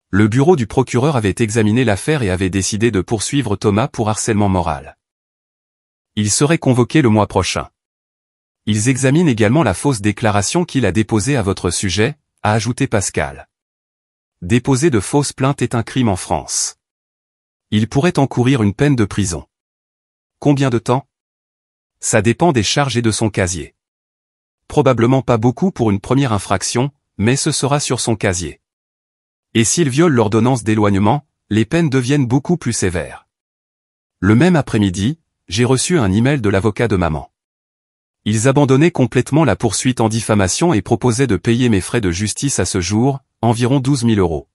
Le bureau du procureur avait examiné l'affaire et avait décidé de poursuivre Thomas pour harcèlement moral. Il serait convoqué le mois prochain. Ils examinent également la fausse déclaration qu'il a déposée à votre sujet, a ajouté Pascal. Déposer de fausses plaintes est un crime en France. Il pourrait encourir une peine de prison. Combien de temps? Ça dépend des charges et de son casier. Probablement pas beaucoup pour une première infraction, mais ce sera sur son casier. Et s'il viole l'ordonnance d'éloignement, les peines deviennent beaucoup plus sévères. Le même après-midi, j'ai reçu un email de l'avocat de maman. Ils abandonnaient complètement la poursuite en diffamation et proposaient de payer mes frais de justice à ce jour, environ 12 000 €.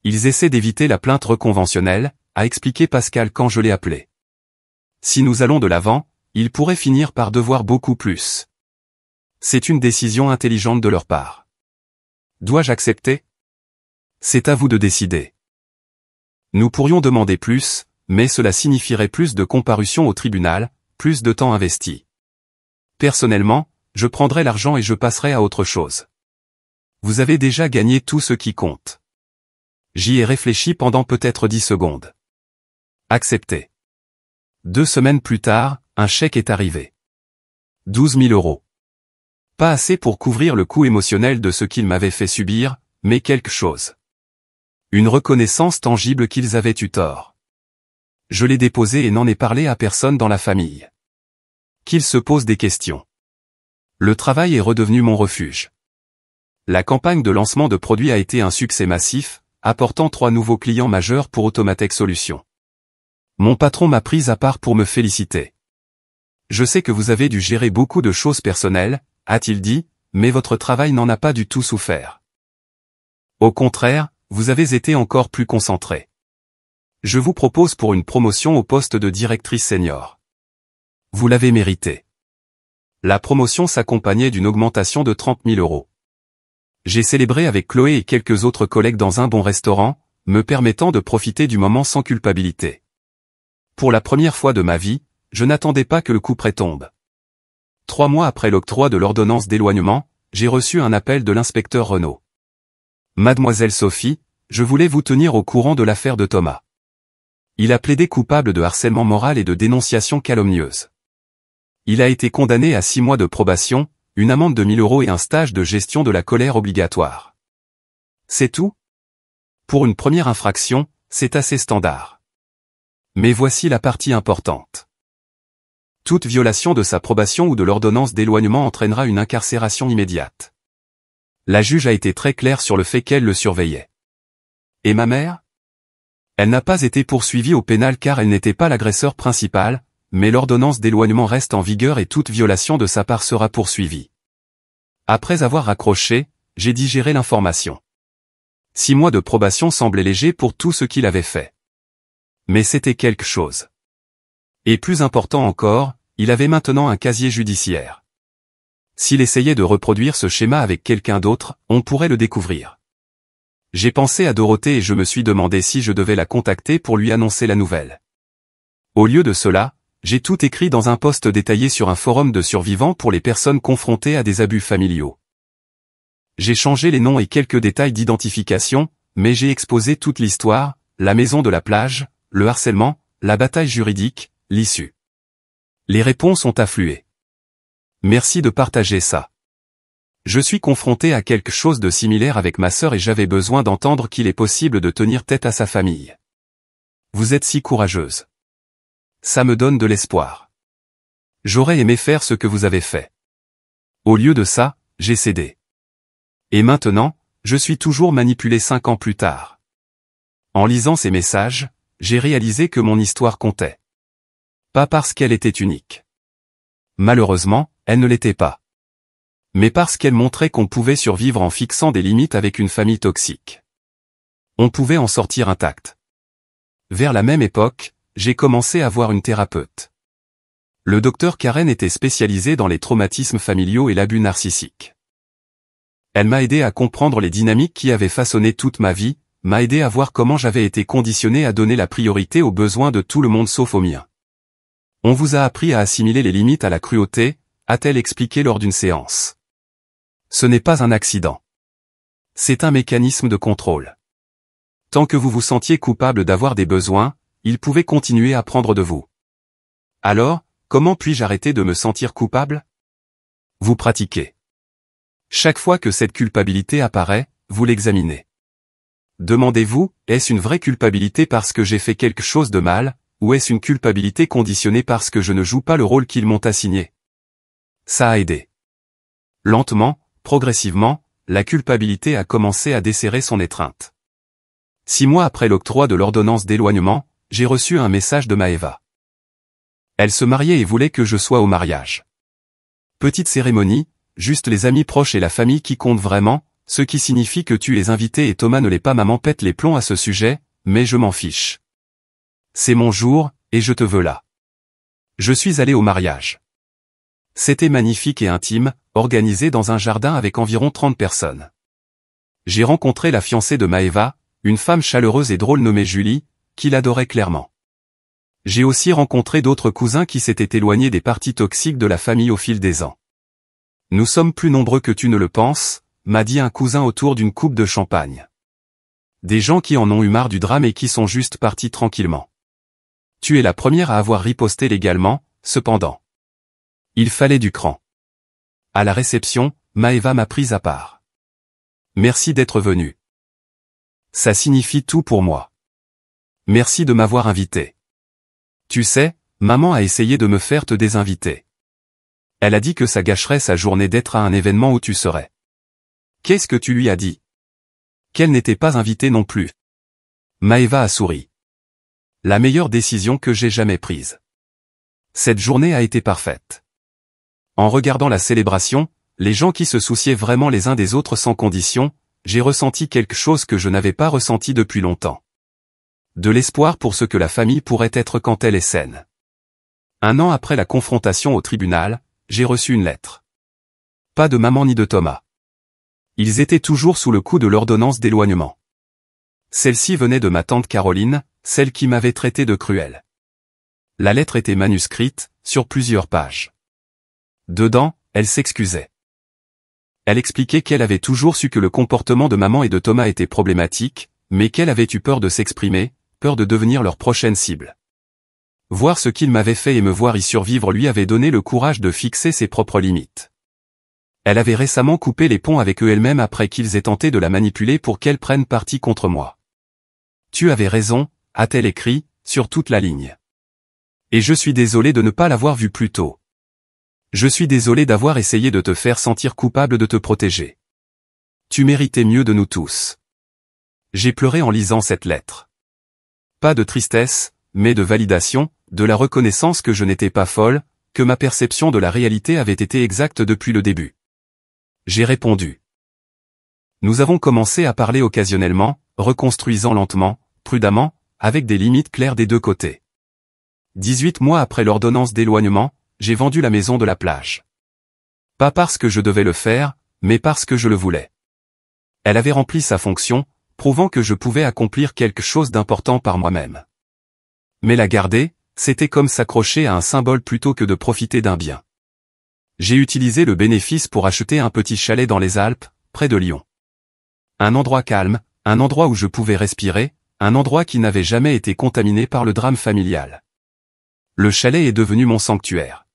Ils essaient d'éviter la plainte reconventionnelle, a expliqué Pascal quand je l'ai appelé. Si nous allons de l'avant, ils pourraient finir par devoir beaucoup plus. C'est une décision intelligente de leur part. Dois-je accepter? C'est à vous de décider. Nous pourrions demander plus, mais cela signifierait plus de comparution au tribunal, plus de temps investi. Personnellement, je prendrai l'argent et je passerai à autre chose. Vous avez déjà gagné tout ce qui compte. J'y ai réfléchi pendant peut-être 10 secondes. Accepté. 2 semaines plus tard, un chèque est arrivé. 12 000 €. Pas assez pour couvrir le coût émotionnel de ce qu'ils m'avaient fait subir, mais quelque chose. Une reconnaissance tangible qu'ils avaient eu tort. Je l'ai déposé et n'en ai parlé à personne dans la famille. Qu'ils se posent des questions. Le travail est redevenu mon refuge. La campagne de lancement de produits a été un succès massif, apportant 3 nouveaux clients majeurs pour Automatech Solutions. Mon patron m'a prise à part pour me féliciter. Je sais que vous avez dû gérer beaucoup de choses personnelles, a-t-il dit, mais votre travail n'en a pas du tout souffert. Au contraire, vous avez été encore plus concentré. Je vous propose pour une promotion au poste de directrice senior. Vous l'avez mérité. La promotion s'accompagnait d'une augmentation de 30 000 €. J'ai célébré avec Chloé et quelques autres collègues dans un bon restaurant, me permettant de profiter du moment sans culpabilité. Pour la première fois de ma vie, je n'attendais pas que le couperet tombe. 3 mois après l'octroi de l'ordonnance d'éloignement, j'ai reçu un appel de l'inspecteur Renaud. Mademoiselle Sophie, je voulais vous tenir au courant de l'affaire de Thomas. Il a plaidé coupable de harcèlement moral et de dénonciation calomnieuse. Il a été condamné à 6 mois de probation, une amende de 1 000 € et un stage de gestion de la colère obligatoire. C'est tout? Pour une première infraction, c'est assez standard. Mais voici la partie importante. Toute violation de sa probation ou de l'ordonnance d'éloignement entraînera une incarcération immédiate. La juge a été très claire sur le fait qu'elle le surveillait. Et ma mère? Elle n'a pas été poursuivie au pénal car elle n'était pas l'agresseur principal, mais l'ordonnance d'éloignement reste en vigueur et toute violation de sa part sera poursuivie. Après avoir raccroché, j'ai digéré l'information. 6 mois de probation semblaient légers pour tout ce qu'il avait fait. Mais c'était quelque chose. Et plus important encore, il avait maintenant un casier judiciaire. S'il essayait de reproduire ce schéma avec quelqu'un d'autre, on pourrait le découvrir. J'ai pensé à Dorothée et je me suis demandé si je devais la contacter pour lui annoncer la nouvelle. Au lieu de cela, j'ai tout écrit dans un post détaillé sur un forum de survivants pour les personnes confrontées à des abus familiaux. J'ai changé les noms et quelques détails d'identification, mais j'ai exposé toute l'histoire, la maison de la plage, le harcèlement, la bataille juridique, l'issue. Les réponses ont afflué. Merci de partager ça. Je suis confronté à quelque chose de similaire avec ma sœur et j'avais besoin d'entendre qu'il est possible de tenir tête à sa famille. Vous êtes si courageuse. Ça me donne de l'espoir. J'aurais aimé faire ce que vous avez fait. Au lieu de ça, j'ai cédé. Et maintenant, je suis toujours manipulé 5 ans plus tard. En lisant ces messages, j'ai réalisé que mon histoire comptait. Pas parce qu'elle était unique. Malheureusement, elle ne l'était pas. Mais parce qu'elle montrait qu'on pouvait survivre en fixant des limites avec une famille toxique. On pouvait en sortir intact. Vers la même époque, j'ai commencé à voir une thérapeute. Le docteur Karen était spécialisé dans les traumatismes familiaux et l'abus narcissique. Elle m'a aidé à comprendre les dynamiques qui avaient façonné toute ma vie, m'a aidé à voir comment j'avais été conditionné à donner la priorité aux besoins de tout le monde sauf aux miens. On vous a appris à assimiler les limites à la cruauté, a-t-elle expliqué lors d'une séance. Ce n'est pas un accident. C'est un mécanisme de contrôle. Tant que vous vous sentiez coupable d'avoir des besoins, il pouvait continuer à prendre de vous. Alors, comment puis-je arrêter de me sentir coupable? Vous pratiquez. Chaque fois que cette culpabilité apparaît, vous l'examinez. Demandez-vous, est-ce une vraie culpabilité parce que j'ai fait quelque chose de mal, ou est-ce une culpabilité conditionnée parce que je ne joue pas le rôle qu'ils m'ont assigné? Ça a aidé. Lentement, progressivement, la culpabilité a commencé à desserrer son étreinte. 6 mois après l'octroi de l'ordonnance d'éloignement, j'ai reçu un message de Maëva. Elle se mariait et voulait que je sois au mariage. Petite cérémonie, juste les amis proches et la famille qui comptent vraiment, ce qui signifie que tu es invité et Thomas ne l'est pas. Maman pète les plombs à ce sujet, mais je m'en fiche. C'est mon jour, et je te veux là. Je suis allé au mariage. C'était magnifique et intime, organisé dans un jardin avec environ 30 personnes. J'ai rencontré la fiancée de Maëva, une femme chaleureuse et drôle nommée Julie, qui l'adorait clairement. J'ai aussi rencontré d'autres cousins qui s'étaient éloignés des parties toxiques de la famille au fil des ans. Nous sommes plus nombreux que tu ne le penses, m'a dit un cousin autour d'une coupe de champagne. Des gens qui en ont eu marre du drame et qui sont juste partis tranquillement. Tu es la première à avoir riposté légalement, cependant. Il fallait du cran. À la réception, Maeva m'a prise à part. Merci d'être venue. Ça signifie tout pour moi. Merci de m'avoir invité. Tu sais, maman a essayé de me faire te désinviter. Elle a dit que ça gâcherait sa journée d'être à un événement où tu serais. Qu'est-ce que tu lui as dit? Qu'elle n'était pas invitée non plus. Maeva a souri. La meilleure décision que j'ai jamais prise. Cette journée a été parfaite. En regardant la célébration, les gens qui se souciaient vraiment les uns des autres sans condition, j'ai ressenti quelque chose que je n'avais pas ressenti depuis longtemps. De l'espoir pour ce que la famille pourrait être quand elle est saine. 1 an après la confrontation au tribunal, j'ai reçu une lettre. Pas de maman ni de Thomas. Ils étaient toujours sous le coup de l'ordonnance d'éloignement. Celle-ci venait de ma tante Caroline, celle qui m'avait traité de cruel. La lettre était manuscrite, sur plusieurs pages. Dedans, elle s'excusait. Elle expliquait qu'elle avait toujours su que le comportement de maman et de Thomas était problématique, mais qu'elle avait eu peur de s'exprimer, peur de devenir leur prochaine cible. Voir ce qu'il m'avait fait et me voir y survivre lui avait donné le courage de fixer ses propres limites. Elle avait récemment coupé les ponts avec eux elle-même après qu'ils aient tenté de la manipuler pour qu'elle prenne parti contre moi. Tu avais raison, a-t-elle écrit, sur toute la ligne. Et je suis désolé de ne pas l'avoir vu plus tôt. Je suis désolé d'avoir essayé de te faire sentir coupable de te protéger. Tu méritais mieux de nous tous. J'ai pleuré en lisant cette lettre. Pas de tristesse, mais de validation, de la reconnaissance que je n'étais pas folle, que ma perception de la réalité avait été exacte depuis le début. J'ai répondu. Nous avons commencé à parler occasionnellement, reconstruisant lentement, prudemment, avec des limites claires des deux côtés. 18 mois après l'ordonnance d'éloignement, j'ai vendu la maison de la plage. Pas parce que je devais le faire, mais parce que je le voulais. Elle avait rempli sa fonction, prouvant que je pouvais accomplir quelque chose d'important par moi-même. Mais la garder, c'était comme s'accrocher à un symbole plutôt que de profiter d'un bien. J'ai utilisé le bénéfice pour acheter un petit chalet dans les Alpes, près de Lyon. Un endroit calme, un endroit où je pouvais respirer, un endroit qui n'avait jamais été contaminé par le drame familial. Le chalet est devenu mon sanctuaire.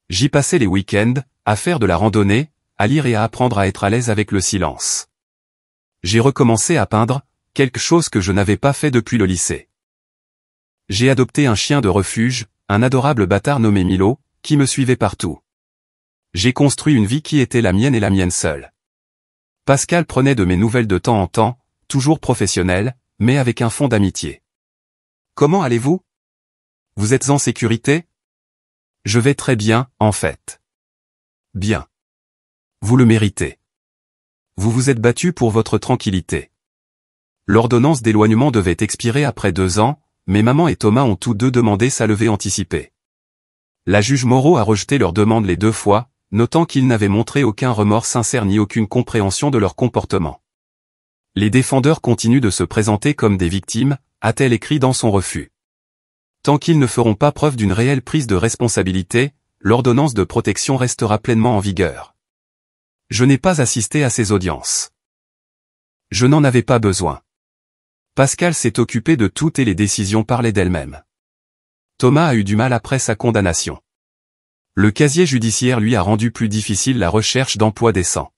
J'y passais les week-ends, à faire de la randonnée, à lire et à apprendre à être à l'aise avec le silence. J'ai recommencé à peindre, quelque chose que je n'avais pas fait depuis le lycée. J'ai adopté un chien de refuge, un adorable bâtard nommé Milo, qui me suivait partout. J'ai construit une vie qui était la mienne et la mienne seule. Pascal prenait de mes nouvelles de temps en temps, toujours professionnel, mais avec un fond d'amitié. Comment allez-vous? Vous êtes en sécurité? Je vais très bien, en fait. Bien. Vous le méritez. Vous vous êtes battu pour votre tranquillité. L'ordonnance d'éloignement devait expirer après 2 ans, mais maman et Thomas ont tous deux demandé sa levée anticipée. La juge Moreau a rejeté leur demande les 2 fois, notant qu'ils n'avaient montré aucun remords sincère ni aucune compréhension de leur comportement. Les défendeurs continuent de se présenter comme des victimes, a-t-elle écrit dans son refus. Tant qu'ils ne feront pas preuve d'une réelle prise de responsabilité, l'ordonnance de protection restera pleinement en vigueur. Je n'ai pas assisté à ces audiences. Je n'en avais pas besoin. Pascal s'est occupé de tout et les décisions parlaient d'elles-mêmes. Thomas a eu du mal après sa condamnation. Le casier judiciaire lui a rendu plus difficile la recherche d'emploi décent.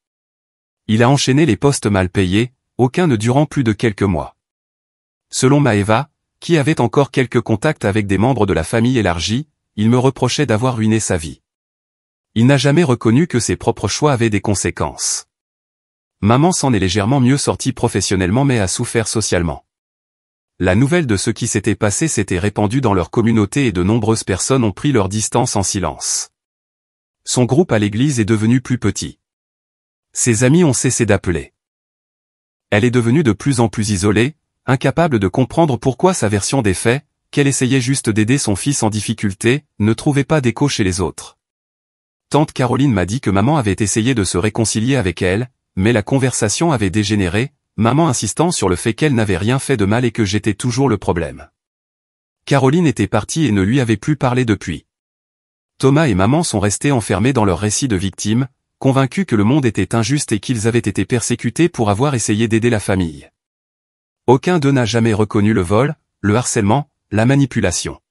Il a enchaîné les postes mal payés, aucun ne durant plus de quelques mois. Selon Maeva, qui avait encore quelques contacts avec des membres de la famille élargie, il me reprochait d'avoir ruiné sa vie. Il n'a jamais reconnu que ses propres choix avaient des conséquences. Maman s'en est légèrement mieux sortie professionnellement mais a souffert socialement. La nouvelle de ce qui s'était passé s'était répandue dans leur communauté et de nombreuses personnes ont pris leur distance en silence. Son groupe à l'église est devenu plus petit. Ses amis ont cessé d'appeler. Elle est devenue de plus en plus isolée, incapable de comprendre pourquoi sa version des faits, qu'elle essayait juste d'aider son fils en difficulté, ne trouvait pas d'écho chez les autres. Tante Caroline m'a dit que maman avait essayé de se réconcilier avec elle, mais la conversation avait dégénéré, maman insistant sur le fait qu'elle n'avait rien fait de mal et que j'étais toujours le problème. Caroline était partie et ne lui avait plus parlé depuis. Thomas et maman sont restés enfermés dans leur récit de victimes, convaincus que le monde était injuste et qu'ils avaient été persécutés pour avoir essayé d'aider la famille. Aucun d'eux n'a jamais reconnu le vol, le harcèlement, la manipulation.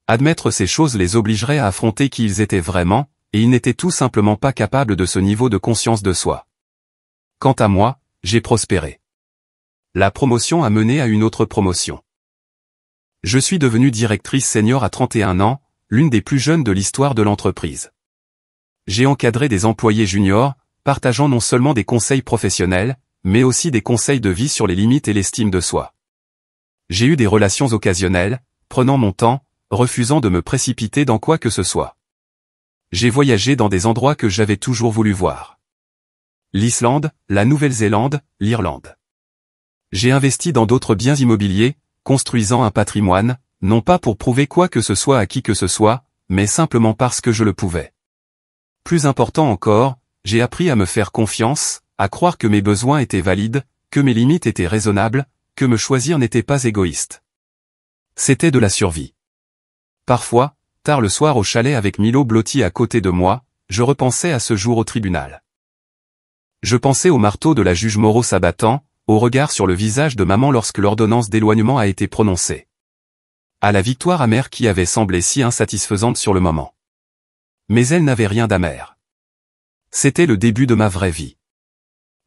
Admettre ces choses les obligerait à affronter qui ils étaient vraiment, et ils n'étaient tout simplement pas capables de ce niveau de conscience de soi. Quant à moi, j'ai prospéré. La promotion a mené à une autre promotion. Je suis devenue directrice senior à 31 ans, l'une des plus jeunes de l'histoire de l'entreprise. J'ai encadré des employés juniors, partageant non seulement des conseils professionnels, mais aussi des conseils de vie sur les limites et l'estime de soi. J'ai eu des relations occasionnelles, prenant mon temps, refusant de me précipiter dans quoi que ce soit. J'ai voyagé dans des endroits que j'avais toujours voulu voir. L'Islande, la Nouvelle-Zélande, l'Irlande. J'ai investi dans d'autres biens immobiliers, construisant un patrimoine, non pas pour prouver quoi que ce soit à qui que ce soit, mais simplement parce que je le pouvais. Plus important encore, j'ai appris à me faire confiance, à croire que mes besoins étaient valides, que mes limites étaient raisonnables, que me choisir n'était pas égoïste. C'était de la survie. Parfois, tard le soir au chalet avec Milo blotti à côté de moi, je repensais à ce jour au tribunal. Je pensais au marteau de la juge Moreau s'abattant, au regard sur le visage de maman lorsque l'ordonnance d'éloignement a été prononcée. À la victoire amère qui avait semblé si insatisfaisante sur le moment. Mais elle n'avait rien d'amer. C'était le début de ma vraie vie.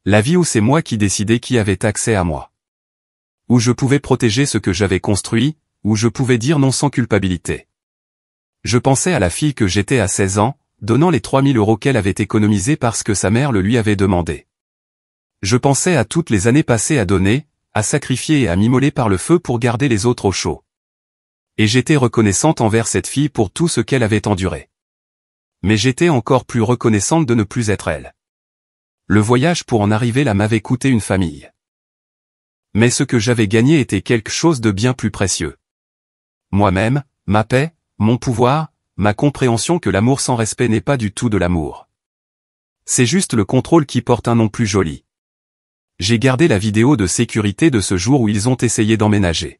La vie où c'est moi qui décidais qui avait accès à moi. Où je pouvais protéger ce que j'avais construit, où je pouvais dire non sans culpabilité. Je pensais à la fille que j'étais à 16 ans, donnant les 3000 € qu'elle avait économisés parce que sa mère le lui avait demandé. Je pensais à toutes les années passées à donner, à sacrifier et à m'immoler par le feu pour garder les autres au chaud. Et j'étais reconnaissante envers cette fille pour tout ce qu'elle avait enduré. Mais j'étais encore plus reconnaissante de ne plus être elle. Le voyage pour en arriver là m'avait coûté une famille. Mais ce que j'avais gagné était quelque chose de bien plus précieux. Moi-même, ma paix, mon pouvoir, ma compréhension que l'amour sans respect n'est pas du tout de l'amour. C'est juste le contrôle qui porte un nom plus joli. J'ai gardé la vidéo de sécurité de ce jour où ils ont essayé d'emménager.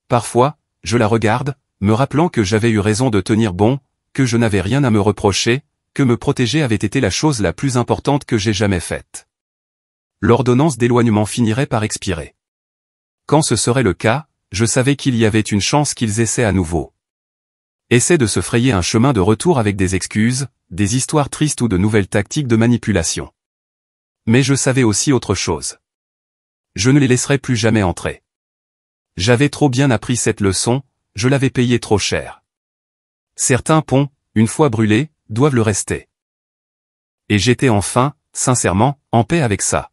Parfois, je la regarde, me rappelant que j'avais eu raison de tenir bon, que je n'avais rien à me reprocher, que me protéger avait été la chose la plus importante que j'ai jamais faite. L'ordonnance d'éloignement finirait par expirer. Quand ce serait le cas, je savais qu'il y avait une chance qu'ils essaient à nouveau. Essaient de se frayer un chemin de retour avec des excuses, des histoires tristes ou de nouvelles tactiques de manipulation. Mais je savais aussi autre chose. Je ne les laisserai plus jamais entrer. J'avais trop bien appris cette leçon, je l'avais payé trop cher. Certains ponts, une fois brûlés, doivent le rester. Et j'étais enfin, sincèrement, en paix avec ça.